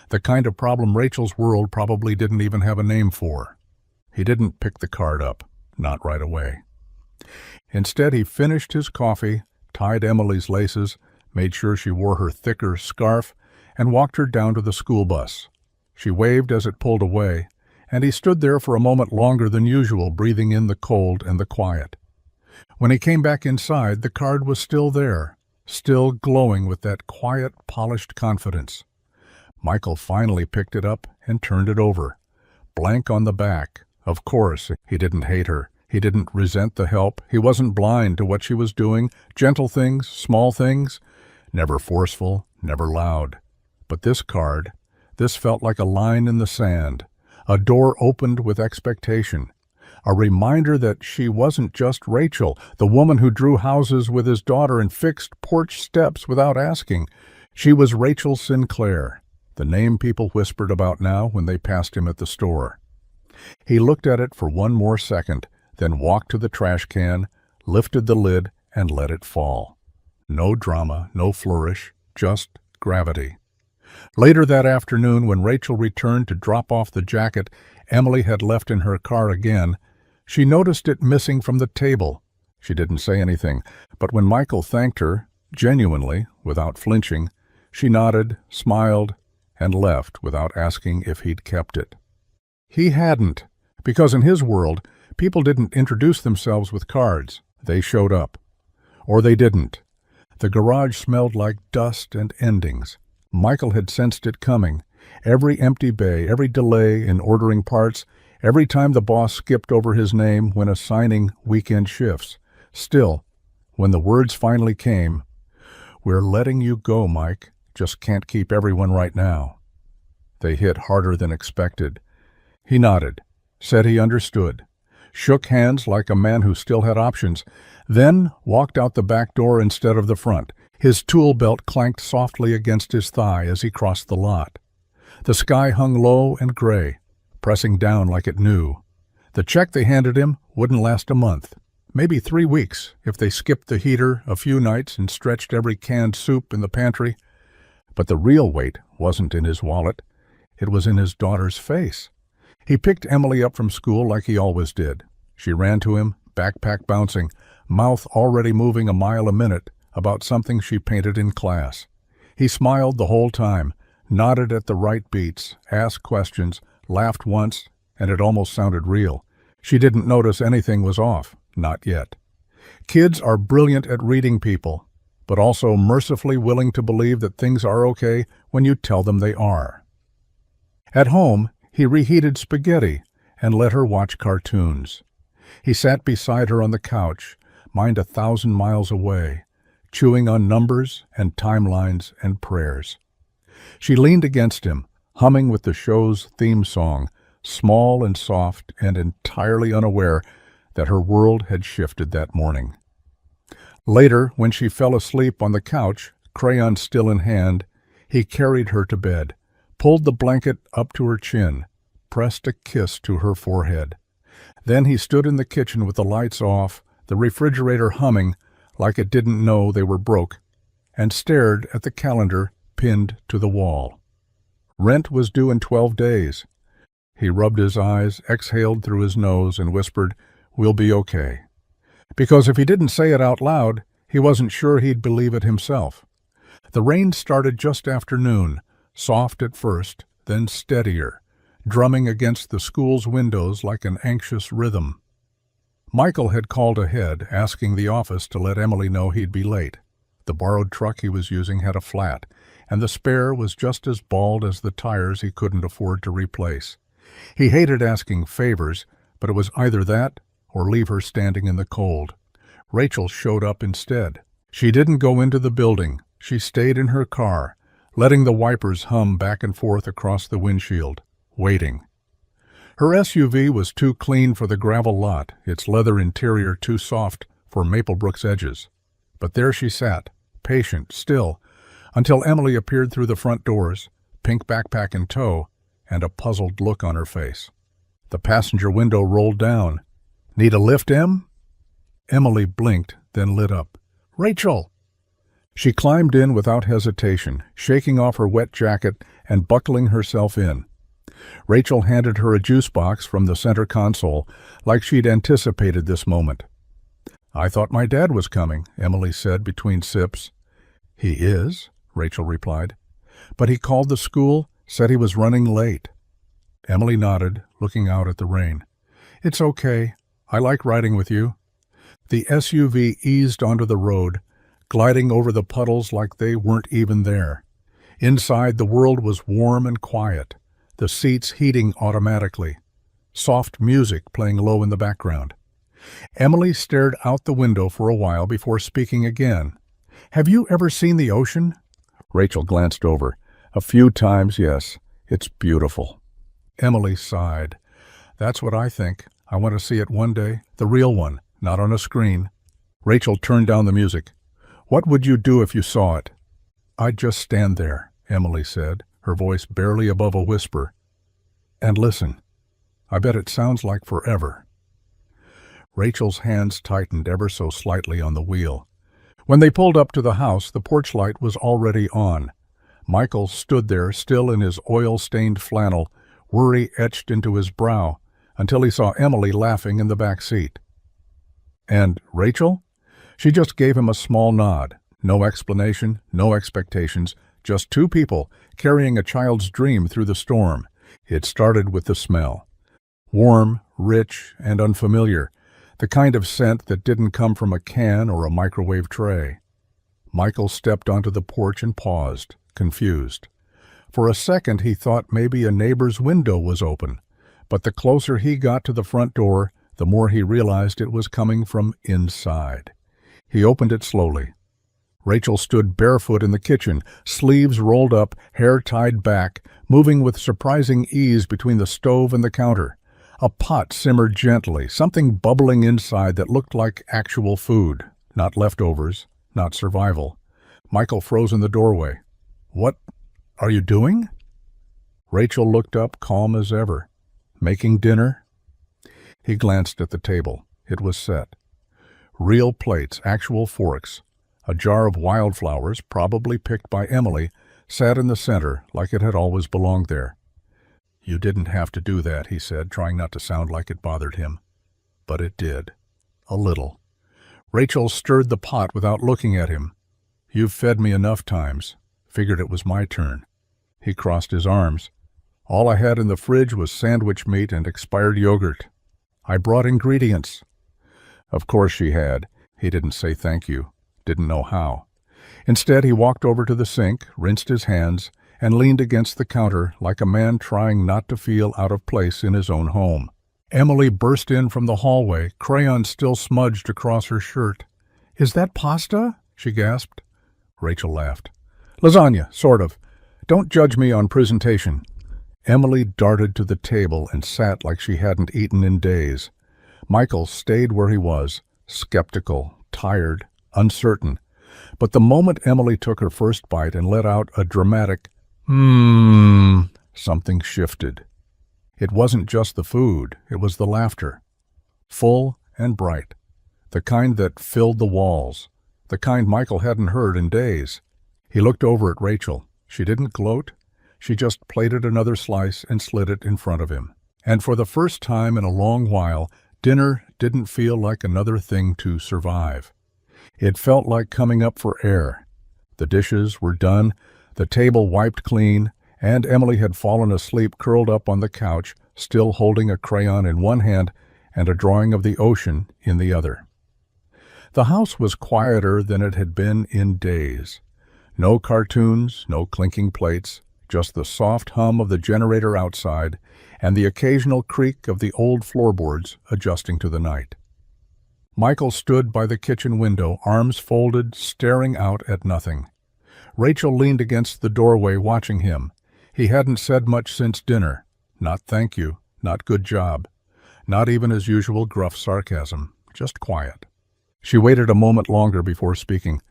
The kind of problem Rachel's world probably didn't even have a name for. He didn't pick the card up, not right away. Instead, he finished his coffee, tied Emily's laces, made sure she wore her thicker scarf, and walked her down to the school bus. She waved as it pulled away, and he stood there for a moment longer than usual, breathing in the cold and the quiet. When he came back inside, the card was still there, still glowing with that quiet, polished confidence. Michael finally picked it up and turned it over. Blank on the back. Of course, he didn't hate her. He didn't resent the help. He wasn't blind to what she was doing. Gentle things, small things. Never forceful, never loud. But this card, this felt like a line in the sand. A door opened with expectation. A reminder that she wasn't just Rachel, the woman who drew houses with his daughter and fixed porch steps without asking. She was Rachel Sinclair, the name people whispered about now when they passed him at the store. He looked at it for one more second, then walked to the trash can, lifted the lid, and let it fall. No drama, no flourish, just gravity. Later that afternoon, when Rachel returned to drop off the jacket Emily had left in her car again, she noticed it missing from the table. She didn't say anything, but when Michael thanked her, genuinely, without flinching, she nodded, smiled, and left without asking if he'd kept it. He hadn't, because in his world, people didn't introduce themselves with cards. They showed up. Or they didn't. The garage smelled like dust and endings. Michael had sensed it coming. Every empty bay, every delay in ordering parts, every time the boss skipped over his name when assigning weekend shifts. Still, when the words finally came, "We're letting you go, Mike. Just can't keep everyone right now," they hit harder than expected. He nodded, said he understood, shook hands like a man who still had options, then walked out the back door instead of the front. His tool belt clanked softly against his thigh as he crossed the lot. The sky hung low and gray, pressing down like it knew. The check they handed him wouldn't last a month, maybe 3 weeks if they skipped the heater a few nights and stretched every canned soup in the pantry. But the real weight wasn't in his wallet. It was in his daughter's face. He picked Emily up from school like he always did. She ran to him, backpack bouncing, mouth already moving a mile a minute about something she painted in class. He smiled the whole time, nodded at the right beats, asked questions, laughed once, and it almost sounded real. She didn't notice anything was off, not yet. Kids are brilliant at reading people, but also mercifully willing to believe that things are okay when you tell them they are. At home, he reheated spaghetti and let her watch cartoons. He sat beside her on the couch, mind 1,000 miles away, chewing on numbers and timelines and prayers. She leaned against him, humming with the show's theme song, small and soft and entirely unaware that her world had shifted that morning. Later, when she fell asleep on the couch, crayon still in hand, he carried her to bed, pulled the blanket up to her chin, pressed a kiss to her forehead. Then he stood in the kitchen with the lights off, the refrigerator humming like it didn't know they were broke, and stared at the calendar pinned to the wall. Rent was due in 12 days. He rubbed his eyes, exhaled through his nose, and whispered, "We'll be okay." Because if he didn't say it out loud, he wasn't sure he'd believe it himself. The rain started just after noon, soft at first, then steadier, drumming against the school's windows like an anxious rhythm. Michael had called ahead, asking the office to let Emily know he'd be late. The borrowed truck he was using had a flat, and the spare was just as bald as the tires he couldn't afford to replace. He hated asking favors, but it was either that or leave her standing in the cold. Rachel showed up instead. She didn't go into the building. She stayed in her car, letting the wipers hum back and forth across the windshield, waiting. Her SUV was too clean for the gravel lot, its leather interior too soft for Maplebrook's edges. But there she sat, patient, still, until Emily appeared through the front doors, pink backpack in tow, and a puzzled look on her face. The passenger window rolled down. "Need a lift, Em?" Emily blinked, then lit up. "Rachel!" She climbed in without hesitation, shaking off her wet jacket and buckling herself in. Rachel handed her a juice box from the center console, like she'd anticipated this moment. "I thought my dad was coming," Emily said between sips. "He is," Rachel replied. "But he called the school, said he was running late." Emily nodded, looking out at the rain. "It's okay. I like riding with you." The SUV eased onto the road, gliding over the puddles like they weren't even there. Inside, the world was warm and quiet, the seats heating automatically, soft music playing low in the background. Emily stared out the window for a while before speaking again. "Have you ever seen the ocean?" Rachel glanced over. "A few times, yes. It's beautiful." Emily sighed. "That's what I think. I want to see it one day, the real one, not on a screen." Rachel turned down the music. "What would you do if you saw it?" "I'd just stand there," Emily said, her voice barely above a whisper. "And listen. I bet it sounds like forever." Rachel's hands tightened ever so slightly on the wheel. When they pulled up to the house, the porch light was already on. Michael stood there, still in his oil-stained flannel, worry etched into his brow, until he saw Emily laughing in the back seat. "And Rachel?" She just gave him a small nod. No explanation, no expectations, just two people carrying a child's dream through the storm. It started with the smell. Warm, rich, and unfamiliar, the kind of scent that didn't come from a can or a microwave tray. Michael stepped onto the porch and paused, confused. For a second he thought maybe a neighbor's window was open, but the closer he got to the front door, the more he realized it was coming from inside. He opened it slowly. Rachel stood barefoot in the kitchen, sleeves rolled up, hair tied back, moving with surprising ease between the stove and the counter. A pot simmered gently, something bubbling inside that looked like actual food, not leftovers, not survival. Michael froze in the doorway. "What are you doing?" Rachel looked up, calm as ever. "Making dinner?" He glanced at the table. It was set. Real plates, actual forks. A jar of wildflowers, probably picked by Emily, sat in the center like it had always belonged there. "You didn't have to do that," he said, trying not to sound like it bothered him. But it did. A little. Rachel stirred the pot without looking at him. "You've fed me enough times. Figured it was my turn." He crossed his arms. "All I had in the fridge was sandwich meat and expired yogurt. I brought ingredients." Of course she had. He didn't say thank you. Didn't know how. Instead, he walked over to the sink, rinsed his hands, and leaned against the counter like a man trying not to feel out of place in his own home. Emily burst in from the hallway, crayons still smudged across her shirt. "Is that pasta?" she gasped. Rachel laughed. "Lasagna, sort of. Don't judge me on presentation." Emily darted to the table and sat like she hadn't eaten in days. Michael stayed where he was, skeptical, tired, uncertain. But the moment Emily took her first bite and let out a dramatic, something shifted. It wasn't just the food, it was the laughter. Full and bright. The kind that filled the walls. The kind Michael hadn't heard in days. He looked over at Rachel. She didn't gloat. She just plated another slice and slid it in front of him. And for the first time in a long while, dinner didn't feel like another thing to survive. It felt like coming up for air. The dishes were done, the table wiped clean, and Emily had fallen asleep curled up on the couch, still holding a crayon in one hand and a drawing of the ocean in the other. The house was quieter than it had been in days. No cartoons, no clinking plates, just the soft hum of the generator outside and the occasional creak of the old floorboards adjusting to the night. Michael stood by the kitchen window, arms folded, staring out at nothing. Rachel leaned against the doorway watching him. He hadn't said much since dinner. Not thank you, not good job. Not even his usual gruff sarcasm, just quiet. She waited a moment longer before speaking.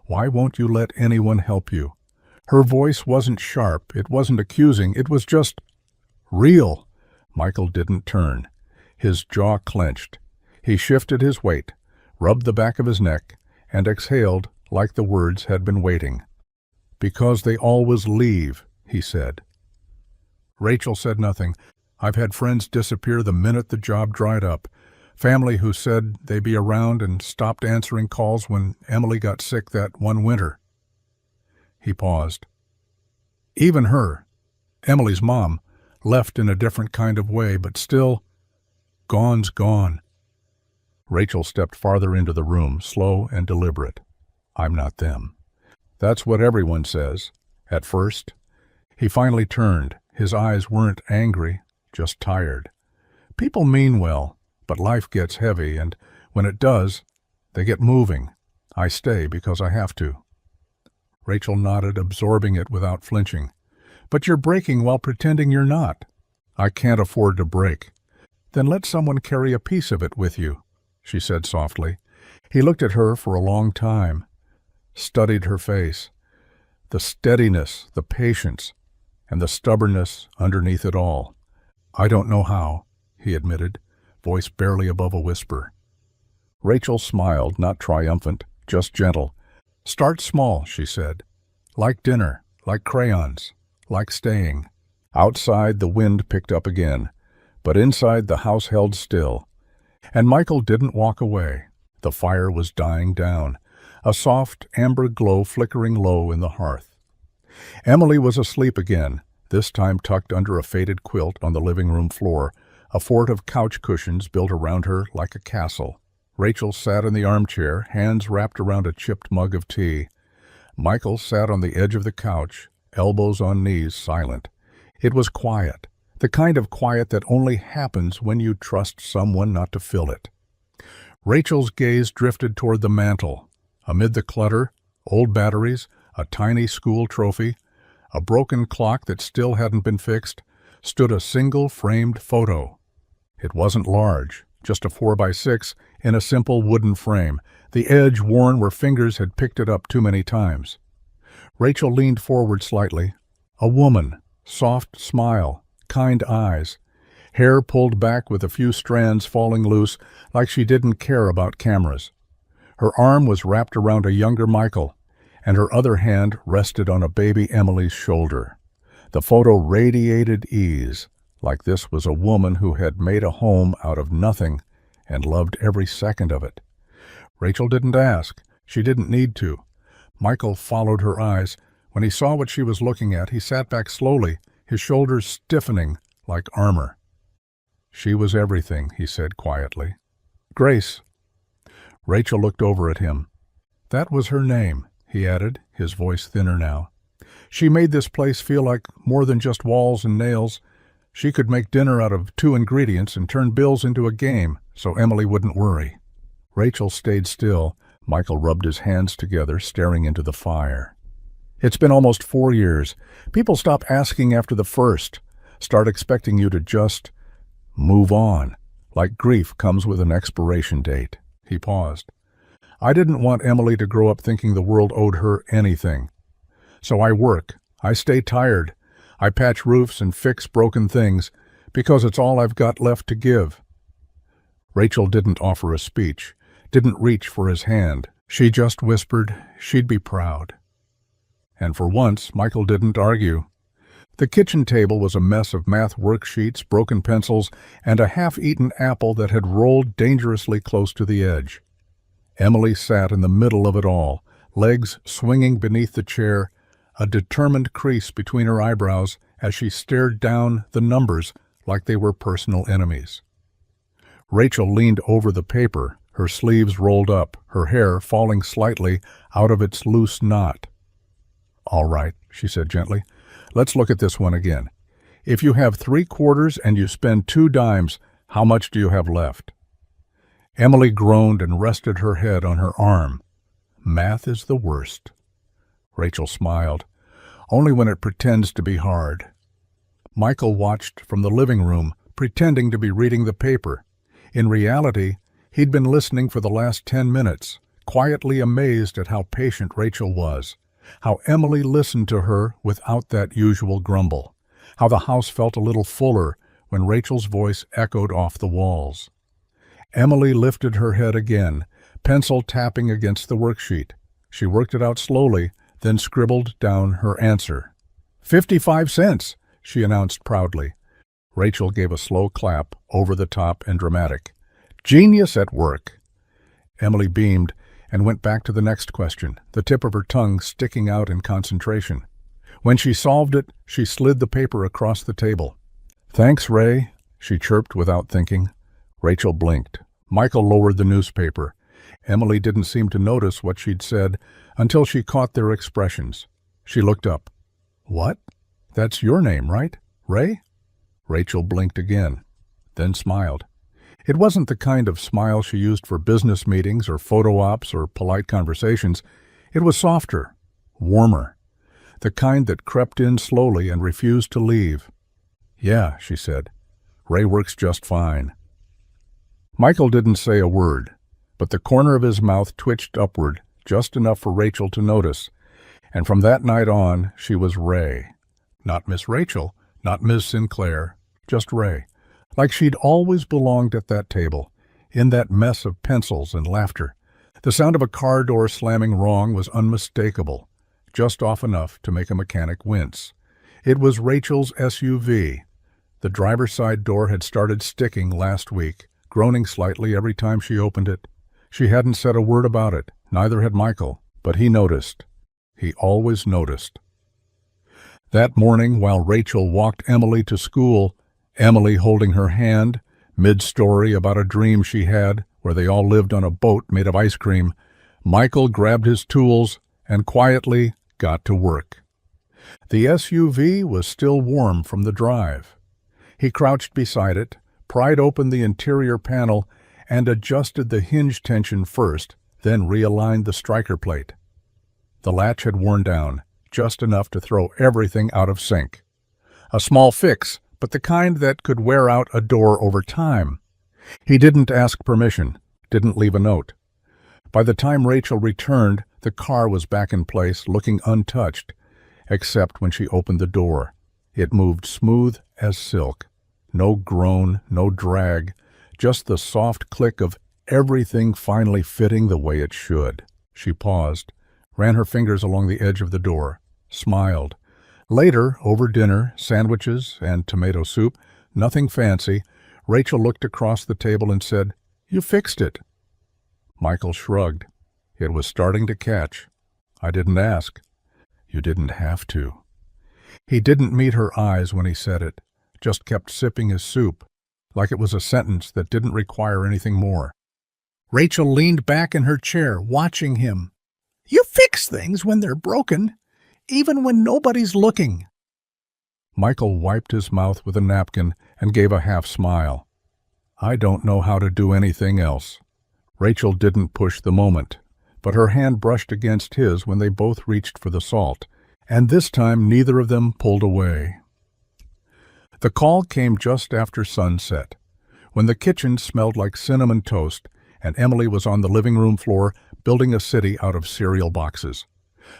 "Why won't you let anyone help you?" Her voice wasn't sharp, it wasn't accusing, it was just real. Michael didn't turn. His jaw clenched. He shifted his weight, rubbed the back of his neck, and exhaled like the words had been waiting. "Because they always leave," he said. Rachel said nothing. "I've had friends disappear the minute the job dried up. Family who said they'd be around and stopped answering calls when Emily got sick that one winter." He paused. "Even her, Emily's mom, left in a different kind of way, but still, gone's gone." Rachel stepped farther into the room, slow and deliberate. "I'm not them. That's what everyone says, at first." He finally turned. His eyes weren't angry, just tired. "People mean well, but life gets heavy, and when it does, they get moving. I stay because I have to." Rachel nodded, absorbing it without flinching. "But you're breaking while pretending you're not." "I can't afford to break." "Then let someone carry a piece of it with you," she said softly. He looked at her for a long time, studied her face, the steadiness, the patience, and the stubbornness underneath it all. "I don't know how," he admitted, voice barely above a whisper. Rachel smiled, not triumphant, just gentle. "Start small," she said. "Like dinner, like crayons, like staying." Outside, the wind picked up again, but inside the house held still. And Michael didn't walk away. The fire was dying down, a soft amber glow flickering low in the hearth. Emily was asleep again, this time tucked under a faded quilt on the living room floor, a fort of couch cushions built around her like a castle. Rachel sat in the armchair, hands wrapped around a chipped mug of tea. Michael sat on the edge of the couch, elbows on knees, silent. It was quiet, the kind of quiet that only happens when you trust someone not to fill it. Rachel's gaze drifted toward the mantel. Amid the clutter, old batteries, a tiny school trophy, a broken clock that still hadn't been fixed, stood a single framed photo. It wasn't large, just a 4x6 in a simple wooden frame, the edge worn where fingers had picked it up too many times. Rachel leaned forward slightly. A woman, soft smile, kind eyes, hair pulled back with a few strands falling loose like she didn't care about cameras. Her arm was wrapped around a younger Michael, and her other hand rested on a baby Emily's shoulder. The photo radiated ease, like this was a woman who had made a home out of nothing and loved every second of it. Rachel didn't ask. She didn't need to. Michael followed her eyes. When he saw what she was looking at, he sat back slowly, his shoulders stiffening like armor. "She was everything," he said quietly. "Grace." Rachel looked over at him. "That was her name," he added, his voice thinner now. She made this place feel like more than just walls and nails. She could make dinner out of 2 ingredients and turn bills into a game, so Emily wouldn't worry. Rachel stayed still. Michael rubbed his hands together, staring into the fire. It's been almost 4 years. People stop asking after the first, start expecting you to just move on, like grief comes with an expiration date. He paused. I didn't want Emily to grow up thinking the world owed her anything. So I work. I stay tired. I patch roofs and fix broken things, because it's all I've got left to give. Rachel didn't offer a speech, didn't reach for his hand. She just whispered she'd be proud. And for once, Michael didn't argue. The kitchen table was a mess of math worksheets, broken pencils, and a half-eaten apple that had rolled dangerously close to the edge. Emily sat in the middle of it all, legs swinging beneath the chair, a determined crease between her eyebrows as she stared down the numbers like they were personal enemies. Rachel leaned over the paper, her sleeves rolled up, her hair falling slightly out of its loose knot. All right, she said gently. Let's look at this one again. If you have 3 quarters and you spend 2 dimes, how much do you have left? Emily groaned and rested her head on her arm. Math is the worst. Rachel smiled. Only when it pretends to be hard. Michael watched from the living room, pretending to be reading the paper. In reality, he'd been listening for the last 10 minutes, quietly amazed at how patient Rachel was, how Emily listened to her without that usual grumble, how the house felt a little fuller when Rachel's voice echoed off the walls. Emily lifted her head again, pencil tapping against the worksheet. She worked it out slowly, then scribbled down her answer. 55 cents, she announced proudly. Rachel gave a slow clap, over the top and dramatic. Genius at work. Emily beamed and went back to the next question, the tip of her tongue sticking out in concentration. When she solved it, she slid the paper across the table. Thanks, Ray, she chirped without thinking. Rachel blinked. Michael lowered the newspaper. Emily didn't seem to notice what she'd said until she caught their expressions. She looked up. What? That's your name, right? Ray? Rachel blinked again, then smiled. It wasn't the kind of smile she used for business meetings or photo ops or polite conversations. It was softer, warmer, the kind that crept in slowly and refused to leave. Yeah, she said. Ray works just fine. Michael didn't say a word, but the corner of his mouth twitched upward, just enough for Rachel to notice. And from that night on, she was Ray. Not Miss Rachel, not Ms. Sinclair, just Ray. Like she'd always belonged at that table, in that mess of pencils and laughter. The sound of a car door slamming wrong was unmistakable, just off enough to make a mechanic wince. It was Rachel's SUV. The driver's side door had started sticking last week, groaning slightly every time she opened it. She hadn't said a word about it, neither had Michael, but he noticed. He always noticed. That morning, while Rachel walked Emily to school, Emily holding her hand, mid-story about a dream she had where they all lived on a boat made of ice cream, Michael grabbed his tools and quietly got to work. The SUV was still warm from the drive. He crouched beside it, pried open the interior panel, and adjusted the hinge tension first, then realigned the striker plate. The latch had worn down, just enough to throw everything out of sync. A small fix, but the kind that could wear out a door over time. He didn't ask permission, didn't leave a note. By the time Rachel returned, the car was back in place, looking untouched, except when she opened the door. It moved smooth as silk. No groan, no drag, just the soft click of everything finally fitting the way it should. She paused, ran her fingers along the edge of the door, smiled. Later, over dinner, sandwiches and tomato soup, nothing fancy, Rachel looked across the table and said, "You fixed it." Michael shrugged. It was starting to catch. I didn't ask. You didn't have to. He didn't meet her eyes when he said it, just kept sipping his soup, like it was a sentence that didn't require anything more. Rachel leaned back in her chair, watching him. You fix things when they're broken, even when nobody's looking. Michael wiped his mouth with a napkin and gave a half smile. I don't know how to do anything else. Rachel didn't push the moment, but her hand brushed against his when they both reached for the salt, and this time neither of them pulled away. The call came just after sunset, when the kitchen smelled like cinnamon toast and Emily was on the living room floor building a city out of cereal boxes.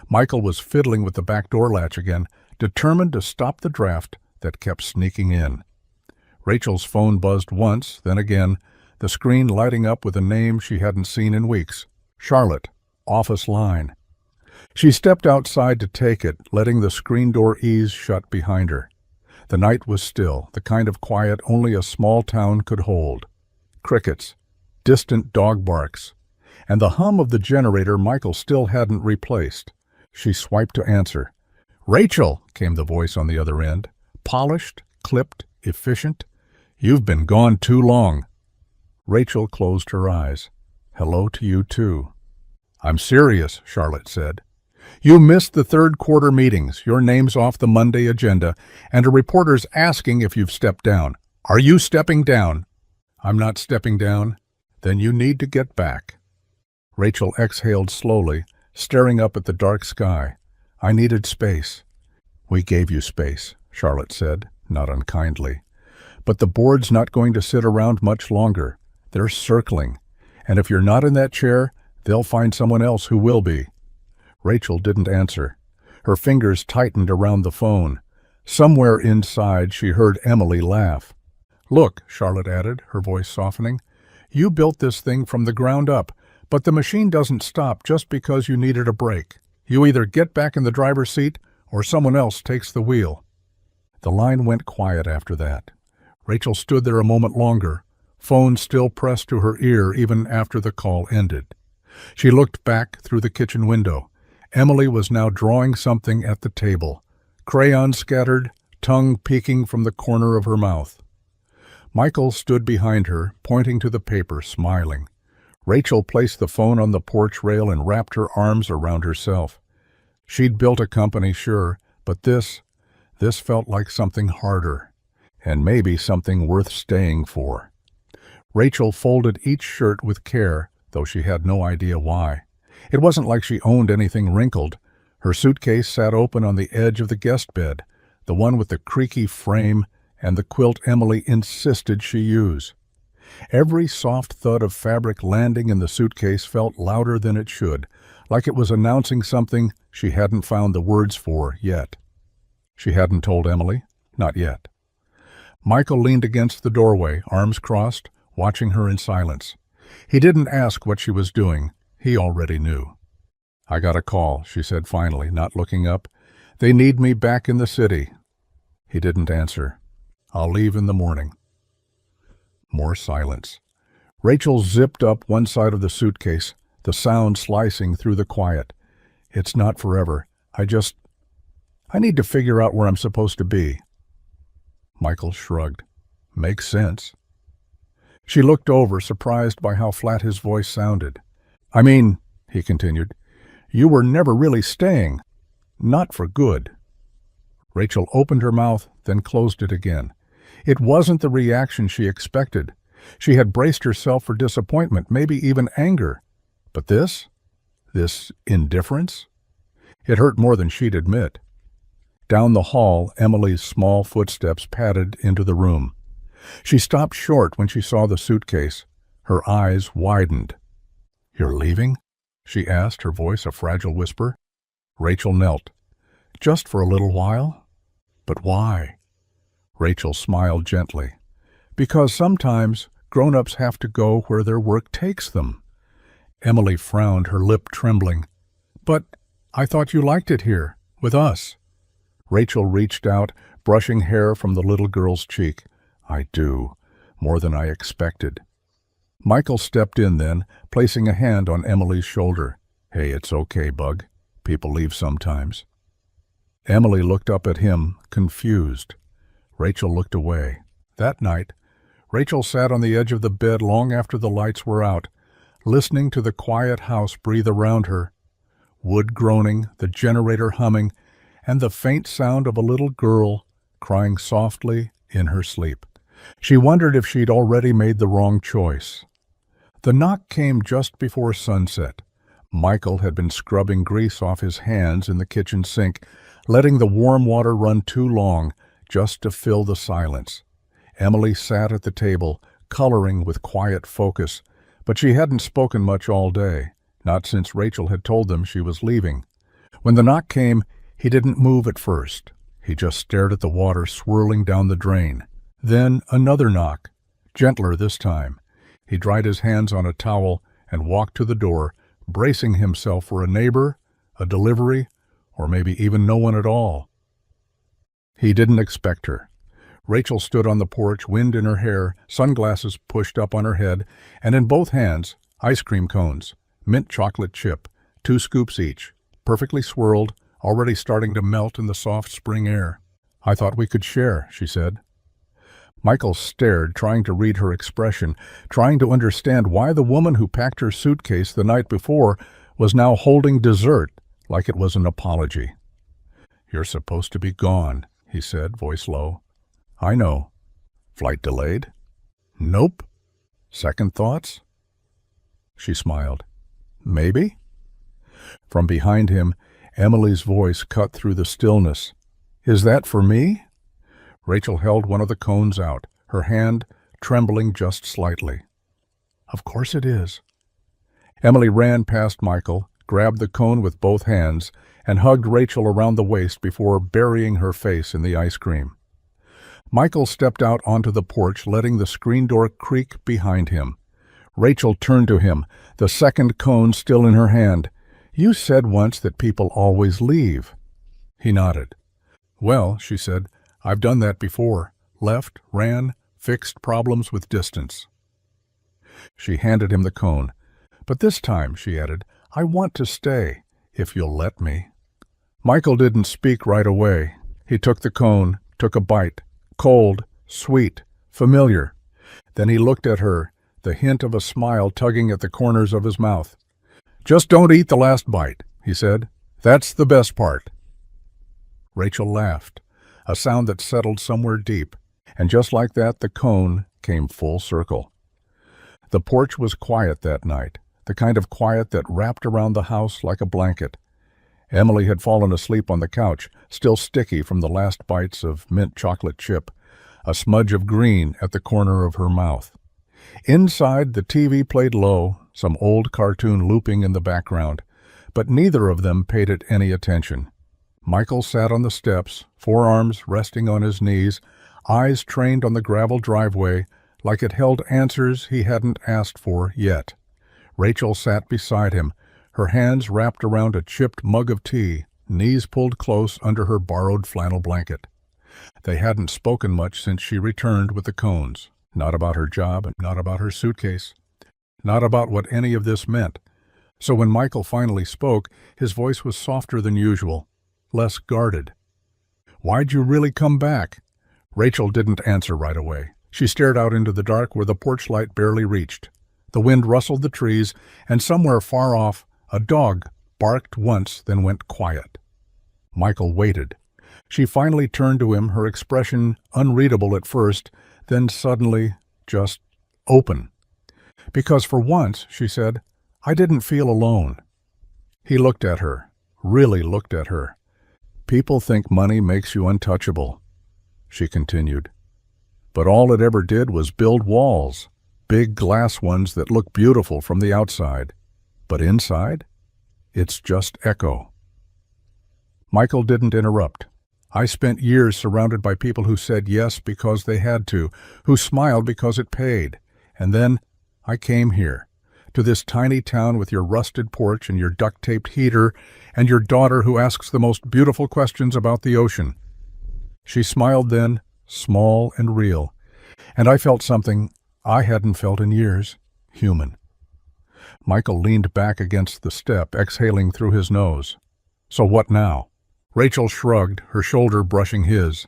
Michael was fiddling with the back door latch again, determined to stop the draft that kept sneaking in. Rachel's phone buzzed once, then again, the screen lighting up with a name she hadn't seen in weeks. Charlotte, office line. She stepped outside to take it, letting the screen door ease shut behind her. The night was still, the kind of quiet only a small town could hold. Crickets, distant dog barks, and the hum of the generator Michael still hadn't replaced. She swiped to answer. "Rachel," came the voice on the other end. Polished, clipped, efficient. "You've been gone too long." Rachel closed her eyes. "Hello to you, too." "I'm serious," Charlotte said. "You missed the third quarter meetings, your name's off the Monday agenda, and a reporter's asking if you've stepped down. Are you stepping down?" "I'm not stepping down." "Then you need to get back." Rachel exhaled slowly, staring up at the dark sky. "I needed space." "We gave you space," Charlotte said, not unkindly. "But the board's not going to sit around much longer. They're circling, and if you're not in that chair, they'll find someone else who will be." Rachel didn't answer. Her fingers tightened around the phone. Somewhere inside she heard Emily laugh. "Look," Charlotte added, her voice softening, "you built this thing from the ground up, but the machine doesn't stop just because you needed a break. You either get back in the driver's seat or someone else takes the wheel." The line went quiet after that. Rachel stood there a moment longer, phone still pressed to her ear even after the call ended. She looked back through the kitchen window. Emily was now drawing something at the table, crayon scattered, tongue peeking from the corner of her mouth. Michael stood behind her, pointing to the paper, smiling. Rachel placed the phone on the porch rail and wrapped her arms around herself. She'd built a company, sure, but this felt like something harder, and maybe something worth staying for. Rachel folded each shirt with care, though she had no idea why. It wasn't like she owned anything wrinkled. Her suitcase sat open on the edge of the guest bed, the one with the creaky frame and the quilt Emily insisted she use. Every soft thud of fabric landing in the suitcase felt louder than it should, like it was announcing something she hadn't found the words for yet. She hadn't told Emily, not yet. Michael leaned against the doorway, arms crossed, watching her in silence. He didn't ask what she was doing. He already knew. "I got a call," she said finally, not looking up. "They need me back in the city." He didn't answer. "I'll leave in the morning." More silence. Rachel zipped up one side of the suitcase, the sound slicing through the quiet. "It's not forever. I need to figure out where I'm supposed to be." Michael shrugged. "Makes sense." She looked over, surprised by how flat his voice sounded. "I mean," he continued, "you were never really staying. Not for good." Rachel opened her mouth, then closed it again. It wasn't the reaction she expected. She had braced herself for disappointment, maybe even anger. But this indifference? It hurt more than she'd admit. Down the hall, Emily's small footsteps padded into the room. She stopped short when she saw the suitcase. Her eyes widened. "You're leaving?" she asked, her voice a fragile whisper. Rachel knelt. "Just for a little while?" "But why?" Rachel smiled gently. "Because sometimes grown-ups have to go where their work takes them." Emily frowned, her lip trembling. "But I thought you liked it here, with us." Rachel reached out, brushing hair from the little girl's cheek. "I do, more than I expected." Michael stepped in then, placing a hand on Emily's shoulder. "Hey, it's okay, Bug. People leave sometimes." Emily looked up at him, confused. Rachel looked away. That night, Rachel sat on the edge of the bed long after the lights were out, listening to the quiet house breathe around her, wood groaning, the generator humming, and the faint sound of a little girl crying softly in her sleep. She wondered if she'd already made the wrong choice. The knock came just before sunset. Michael had been scrubbing grease off his hands in the kitchen sink, letting the warm water run too long just to fill the silence. Emily sat at the table, coloring with quiet focus, but she hadn't spoken much all day, not since Rachel had told them she was leaving. When the knock came, he didn't move at first. He just stared at the water swirling down the drain. Then another knock, gentler this time. He dried his hands on a towel and walked to the door, bracing himself for a neighbor, a delivery, or maybe even no one at all. He didn't expect her. Rachel stood on the porch, wind in her hair, sunglasses pushed up on her head, and in both hands, ice cream cones, mint chocolate chip, 2 scoops each, perfectly swirled, already starting to melt in the soft spring air. "I thought we could share," she said. Michael stared, trying to read her expression, trying to understand why the woman who packed her suitcase the night before was now holding dessert like it was an apology. "You're supposed to be gone," he said, voice low. "I know. Flight delayed?" "Nope." "Second thoughts?" She smiled. "Maybe?" From behind him, Emily's voice cut through the stillness. "Is that for me?" Rachel held one of the cones out, her hand trembling just slightly. "Of course it is." Emily ran past Michael, grabbed the cone with both hands, and hugged Rachel around the waist before burying her face in the ice cream. Michael stepped out onto the porch, letting the screen door creak behind him. Rachel turned to him, the second cone still in her hand. "You said once that people always leave." He nodded. "Well," she said, "I've done that before. Left, ran, fixed problems with distance." She handed him the cone. "But this time," she added, "I want to stay, if you'll let me." Michael didn't speak right away. He took the cone, took a bite. Cold, sweet, familiar. Then he looked at her, the hint of a smile tugging at the corners of his mouth. "Just don't eat the last bite," he said. "That's the best part." Rachel laughed, a sound that settled somewhere deep, and just like that the cone came full circle. The porch was quiet that night, the kind of quiet that wrapped around the house like a blanket. Emily had fallen asleep on the couch, still sticky from the last bites of mint chocolate chip, a smudge of green at the corner of her mouth. Inside, the TV played low, some old cartoon looping in the background, but neither of them paid it any attention. Michael sat on the steps, forearms resting on his knees, eyes trained on the gravel driveway, like it held answers he hadn't asked for yet. Rachel sat beside him, her hands wrapped around a chipped mug of tea, knees pulled close under her borrowed flannel blanket. They hadn't spoken much since she returned with the cones. Not about her job, not about her suitcase, not about what any of this meant. So when Michael finally spoke, his voice was softer than usual, less guarded. "Why'd you really come back?" Rachel didn't answer right away. She stared out into the dark where the porch light barely reached. The wind rustled the trees, and somewhere far off, a dog barked once, then went quiet. Michael waited. She finally turned to him, her expression unreadable at first, then suddenly just open. "Because for once," she said, "I didn't feel alone." He looked at her, really looked at her. "People think money makes you untouchable," she continued. "But all it ever did was build walls, big glass ones that look beautiful from the outside. But inside, it's just echo." Michael didn't interrupt. "I spent years surrounded by people who said yes because they had to, who smiled because it paid. And then I came here, to this tiny town with your rusted porch and your duct-taped heater and your daughter who asks the most beautiful questions about the ocean." She smiled then, small and real, and I felt something I hadn't felt in years, human. Michael leaned back against the step, exhaling through his nose. "So what now?" Rachel shrugged, her shoulder brushing his.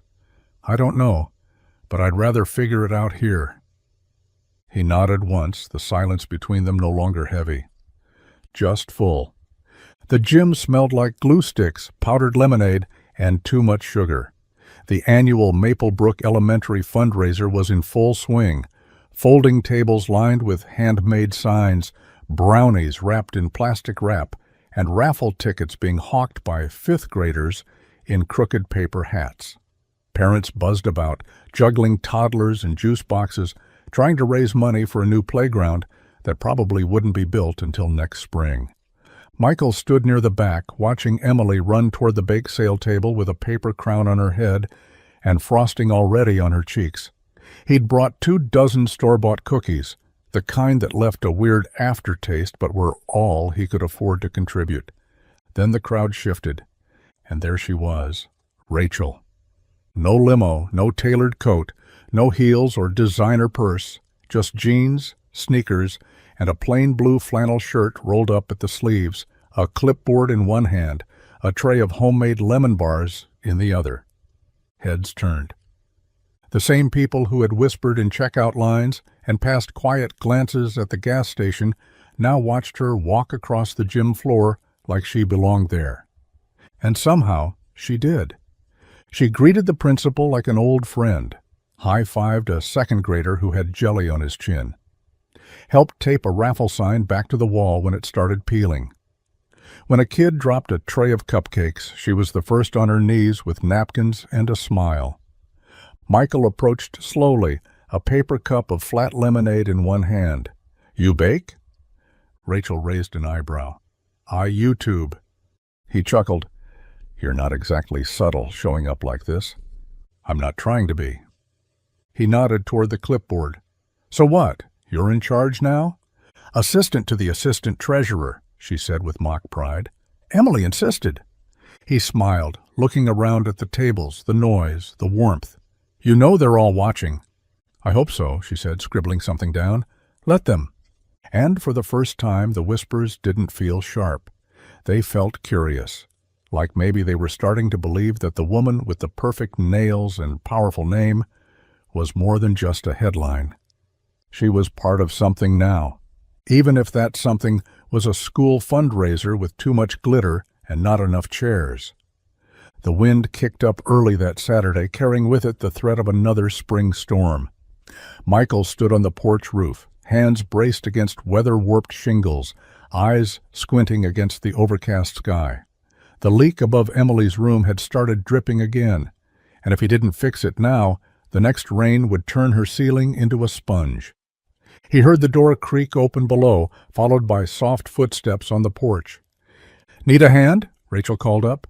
"I don't know, but I'd rather figure it out here." He nodded once, the silence between them no longer heavy. Just full. The gym smelled like glue sticks, powdered lemonade, and too much sugar. The annual Maplebrook Elementary fundraiser was in full swing. Folding tables lined with handmade signs, brownies wrapped in plastic wrap, and raffle tickets being hawked by fifth graders in crooked paper hats. Parents buzzed about, juggling toddlers and juice boxes, trying to raise money for a new playground that probably wouldn't be built until next spring. Michael stood near the back, watching Emily run toward the bake sale table with a paper crown on her head and frosting already on her cheeks. He'd brought 24 store-bought cookies, the kind that left a weird aftertaste but were all he could afford to contribute. Then the crowd shifted, and there she was, Rachel. No limo, no tailored coat, no heels or designer purse, just jeans, sneakers, and a plain blue flannel shirt rolled up at the sleeves, a clipboard in one hand, a tray of homemade lemon bars in the other. Heads turned. The same people who had whispered in checkout lines and passed quiet glances at the gas station now watched her walk across the gym floor like she belonged there. And somehow she did. She greeted the principal like an old friend, high-fived a second grader who had jelly on his chin, helped tape a raffle sign back to the wall when it started peeling. When a kid dropped a tray of cupcakes, she was the first on her knees with napkins and a smile. Michael approached slowly, a paper cup of flat lemonade in one hand. "You bake?" Rachel raised an eyebrow. "I YouTube." He chuckled. "You're not exactly subtle showing up like this." "I'm not trying to be." He nodded toward the clipboard. "So what? You're in charge now?" "Assistant to the assistant treasurer," she said with mock pride. "Emily insisted." He smiled, looking around at the tables, the noise, the warmth. "You know they're all watching." "I hope so," she said, scribbling something down. "Let them." And for the first time, the whispers didn't feel sharp. They felt curious, like maybe they were starting to believe that the woman with the perfect nails and powerful name was more than just a headline. She was part of something now, even if that something was a school fundraiser with too much glitter and not enough chairs. The wind kicked up early that Saturday, carrying with it the threat of another spring storm. Michael stood on the porch roof, hands braced against weather-warped shingles, eyes squinting against the overcast sky. The leak above Emily's room had started dripping again, and if he didn't fix it now, the next rain would turn her ceiling into a sponge. He heard the door creak open below, followed by soft footsteps on the porch. "Need a hand?" Rachel called up.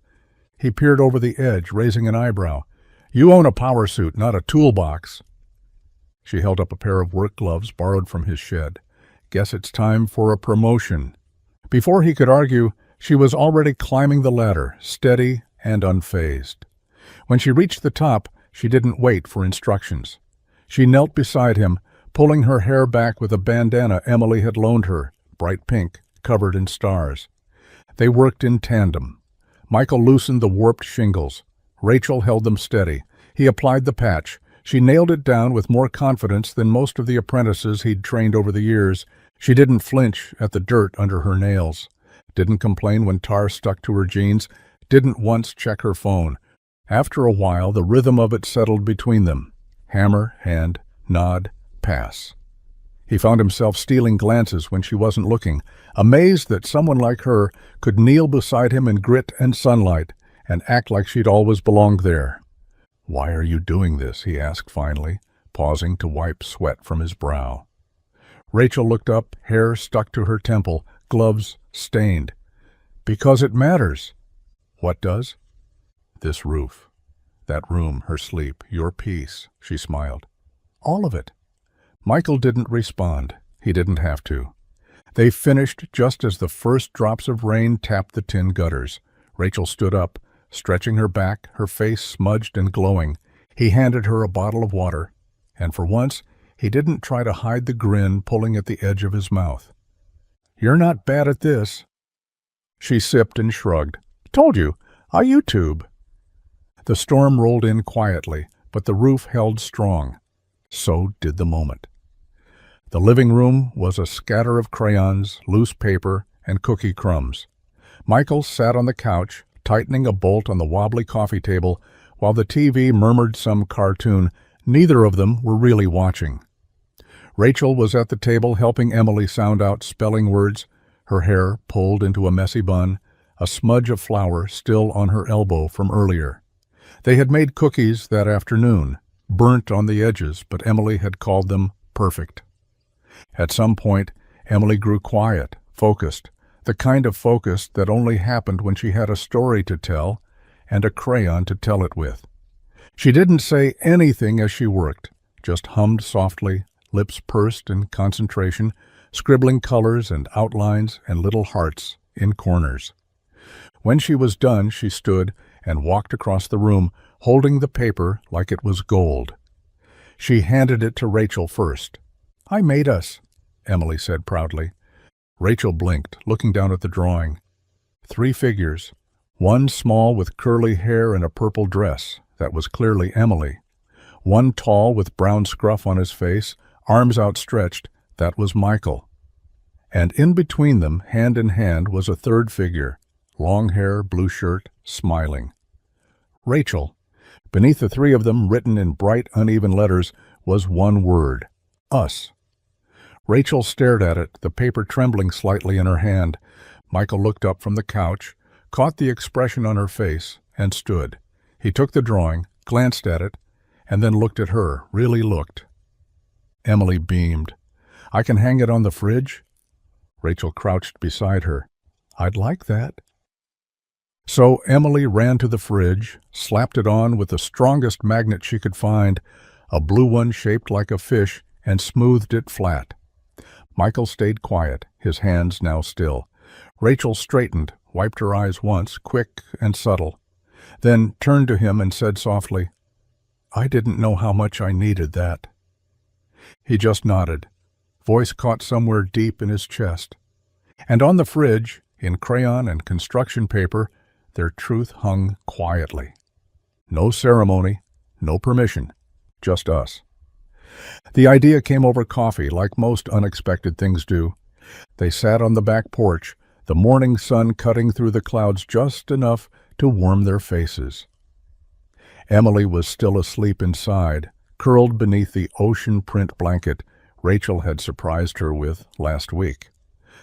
He peered over the edge, raising an eyebrow. "You own a power suit, not a toolbox." She held up a pair of work gloves borrowed from his shed. "Guess it's time for a promotion." Before he could argue, she was already climbing the ladder, steady and unfazed. When she reached the top, she didn't wait for instructions. She knelt beside him, pulling her hair back with a bandana Emily had loaned her, bright pink, covered in stars. They worked in tandem. Michael loosened the warped shingles. Rachel held them steady. He applied the patch. She nailed it down with more confidence than most of the apprentices he'd trained over the years. She didn't flinch at the dirt under her nails, didn't complain when tar stuck to her jeans, didn't once check her phone. After a while, the rhythm of it settled between them. Hammer, hand, nod, pass. He found himself stealing glances when she wasn't looking, amazed that someone like her could kneel beside him in grit and sunlight and act like she'd always belonged there. "Why are you doing this?" he asked finally, pausing to wipe sweat from his brow. Rachel looked up, hair stuck to her temple, gloves stained. "Because it matters." "What does?" "This roof. That room, her sleep, your peace," she smiled. "All of it." Michael didn't respond. He didn't have to. They finished just as the first drops of rain tapped the tin gutters. Rachel stood up, stretching her back, her face smudged and glowing. He handed her a bottle of water, and for once he didn't try to hide the grin pulling at the edge of his mouth. "You're not bad at this." She sipped and shrugged. "Told you, I YouTube." The storm rolled in quietly, but the roof held strong. So did the moment. The living room was a scatter of crayons, loose paper, and cookie crumbs. Michael sat on the couch, tightening a bolt on the wobbly coffee table, while the TV murmured some cartoon neither of them were really watching. Rachel was at the table helping Emily sound out spelling words, her hair pulled into a messy bun, a smudge of flour still on her elbow from earlier. They had made cookies that afternoon, burnt on the edges, but Emily had called them perfect. At some point, Emily grew quiet, focused, the kind of focus that only happened when she had a story to tell and a crayon to tell it with. She didn't say anything as she worked, just hummed softly, lips pursed in concentration, scribbling colors and outlines and little hearts in corners. When she was done, she stood and walked across the room, holding the paper like it was gold. She handed it to Rachel first. "I made us," Emily said proudly. Rachel blinked, looking down at the drawing. 3 figures, one small with curly hair and a purple dress. That was clearly Emily. One tall with brown scruff on his face, arms outstretched. That was Michael. And in between them, hand in hand, was a third figure, long hair, blue shirt, smiling. Rachel. Beneath the 3 of them, written in bright, uneven letters, was one word: us. Rachel stared at it, the paper trembling slightly in her hand. Michael looked up from the couch, caught the expression on her face, and stood. He took the drawing, glanced at it, and then looked at her, really looked. Emily beamed. "I can hang it on the fridge?" Rachel crouched beside her. "I'd like that." So Emily ran to the fridge, slapped it on with the strongest magnet she could find, a blue one shaped like a fish, and smoothed it flat. Michael stayed quiet, his hands now still. Rachel straightened, wiped her eyes once, quick and subtle, then turned to him and said softly, "I didn't know how much I needed that." He just nodded, voice caught somewhere deep in his chest. And on the fridge, in crayon and construction paper, their truth hung quietly. No ceremony, no permission, just us. The idea came over coffee, like most unexpected things do. They sat on the back porch, the morning sun cutting through the clouds just enough to warm their faces. Emily was still asleep inside, curled beneath the ocean print blanket Rachel had surprised her with last week.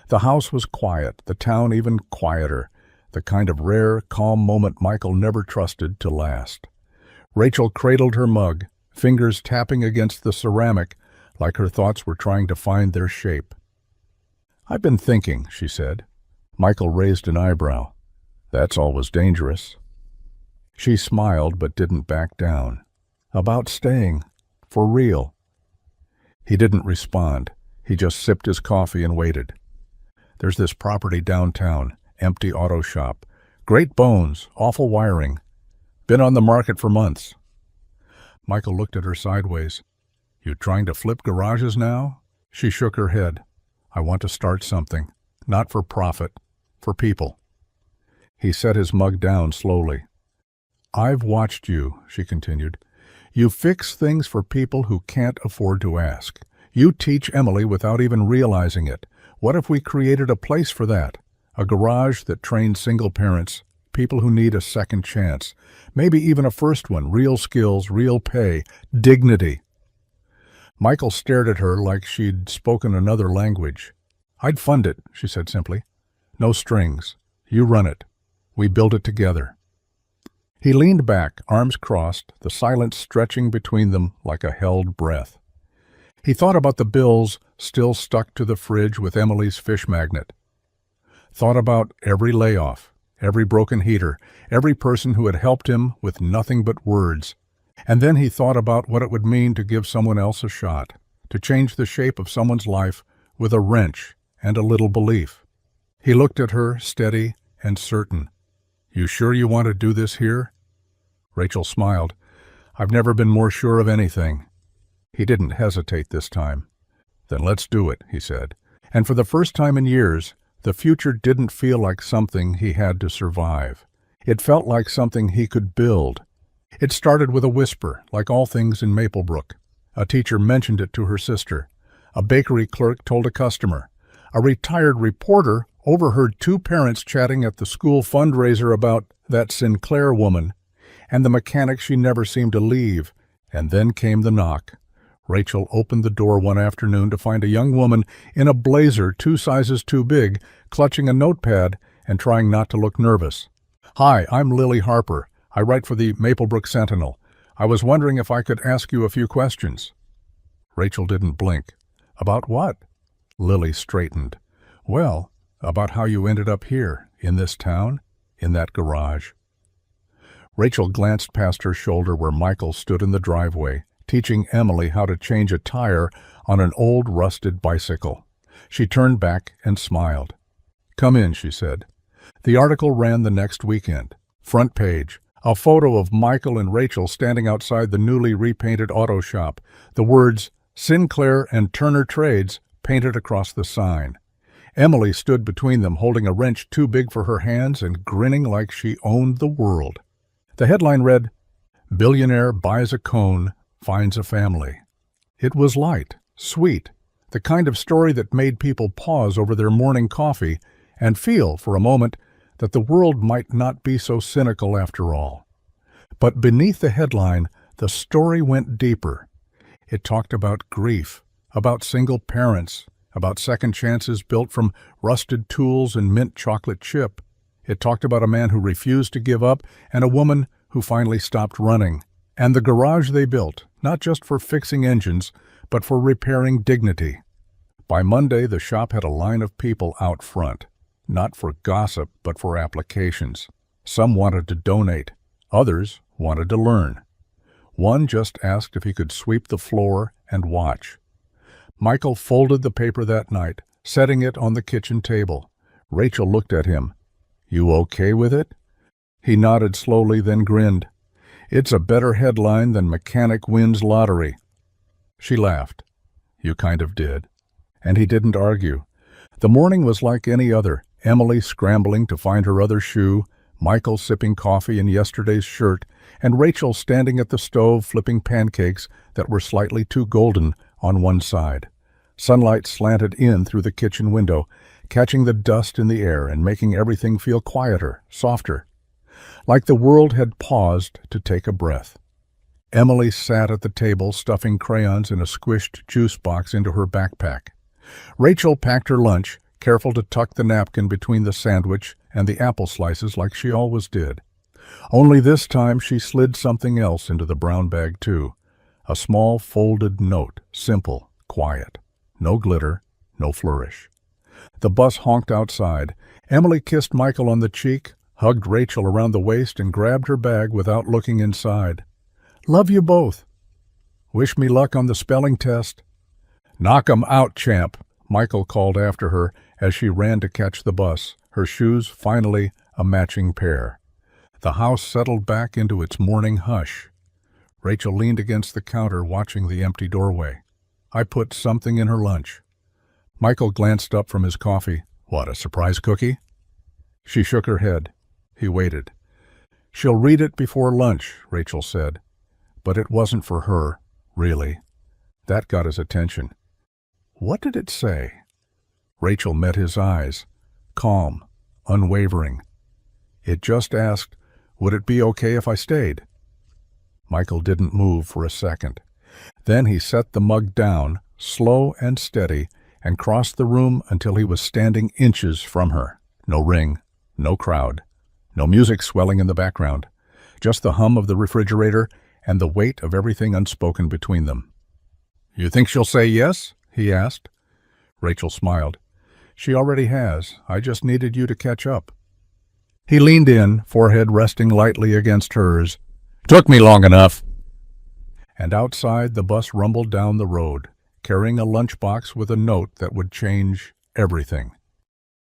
The house was quiet, the town even quieter, the kind of rare, calm moment Michael never trusted to last. Rachel cradled her mug, fingers tapping against the ceramic like her thoughts were trying to find their shape. "I've been thinking," she said. Michael raised an eyebrow. "That's always dangerous." She smiled but didn't back down. "About staying. For real." He didn't respond. He just sipped his coffee and waited. "There's this property downtown, empty auto shop. Great bones, awful wiring. Been on the market for months." Michael looked at her sideways. "You trying to flip garages now?" She shook her head. "I want to start something. Not for profit. For people." He set his mug down slowly. "I've watched you," she continued. "You fix things for people who can't afford to ask. You teach Emily without even realizing it. What if we created a place for that? A garage that trains single parents, people who need a second chance, maybe even a first one, real skills, real pay, dignity." Michael stared at her like she'd spoken another language. "I'd fund it," she said simply. "No strings. You run it. We build it together." He leaned back, arms crossed, the silence stretching between them like a held breath. He thought about the bills still stuck to the fridge with Emily's fish magnet. Thought about every layoff, every broken heater, every person who had helped him with nothing but words. And then he thought about what it would mean to give someone else a shot, to change the shape of someone's life with a wrench and a little belief. He looked at her, steady and certain. "You sure you want to do this here?" Rachel smiled. "I've never been more sure of anything." He didn't hesitate this time. "Then let's do it," he said. And for the first time in years, the future didn't feel like something he had to survive. It felt like something he could build. It started with a whisper, like all things in Maplebrook. A teacher mentioned it to her sister. A bakery clerk told a customer. A retired reporter overheard two parents chatting at the school fundraiser about that Sinclair woman and the mechanic she never seemed to leave, and then came the knock. Rachel opened the door one afternoon to find a young woman in a blazer 2 sizes too big, clutching a notepad and trying not to look nervous. "Hi, I'm Lily Harper. I write for the Maplebrook Sentinel. I was wondering if I could ask you a few questions." Rachel didn't blink. "About what?" Lily straightened. "Well, about how you ended up here, in this town, in that garage." Rachel glanced past her shoulder where Michael stood in the driveway, teaching Emily how to change a tire on an old rusted bicycle. She turned back and smiled. "Come in," she said. The article ran the next weekend. Front page, a photo of Michael and Rachel standing outside the newly repainted auto shop, the words Sinclair and Turner Trades painted across the sign. Emily stood between them, holding a wrench too big for her hands and grinning like she owned the world. The headline read, "Billionaire buys a cone, finds a family." It was light, sweet, the kind of story that made people pause over their morning coffee and feel, for a moment, that the world might not be so cynical after all. But beneath the headline, the story went deeper. It talked about grief, about single parents, about second chances built from rusted tools and mint chocolate chip. It talked about a man who refused to give up and a woman who finally stopped running. And the garage they built, not just for fixing engines, but for repairing dignity. By Monday, the shop had a line of people out front, not for gossip, but for applications. Some wanted to donate. Others wanted to learn. One just asked if he could sweep the floor and watch. Michael folded the paper that night, setting it on the kitchen table. Rachel looked at him. "You okay with it?" He nodded slowly, then grinned. "It's a better headline than Mechanic Wins Lottery." She laughed. "You kind of did." And he didn't argue. The morning was like any other. Emily scrambling to find her other shoe, Michael sipping coffee in yesterday's shirt, and Rachel standing at the stove flipping pancakes that were slightly too golden on one side. Sunlight slanted in through the kitchen window, catching the dust in the air and making everything feel quieter, softer. Like the world had paused to take a breath. Emily sat at the table stuffing crayons in a squished juice box into her backpack. Rachel packed her lunch, careful to tuck the napkin between the sandwich and the apple slices like she always did. Only this time she slid something else into the brown bag too. A small folded note, simple, quiet. No glitter, no flourish. The bus honked outside. Emily kissed Michael on the cheek, hugged Rachel around the waist, and grabbed her bag without looking inside. "Love you both." "Wish me luck on the spelling test." "Knock 'em out, champ," Michael called after her as she ran to catch the bus, her shoes finally a matching pair. The house settled back into its morning hush. Rachel leaned against the counter, watching the empty doorway. "I put something in her lunch." Michael glanced up from his coffee. "What, a surprise cookie?" She shook her head. He waited. "She'll read it before lunch," Rachel said. But it wasn't for her, really. That got his attention. What did it say? Rachel met his eyes, calm, unwavering. It just asked, "Would it be okay if I stayed?" Michael didn't move for a second. Then he set the mug down, slow and steady, and crossed the room until he was standing inches from her. No ring, no crowd, no music swelling in the background, just the hum of the refrigerator and the weight of everything unspoken between them. "You think she'll say yes?" he asked. Rachel smiled. "She already has. I just needed you to catch up." He leaned in, forehead resting lightly against hers. "Took me long enough." And outside, the bus rumbled down the road, carrying a lunchbox with a note that would change everything.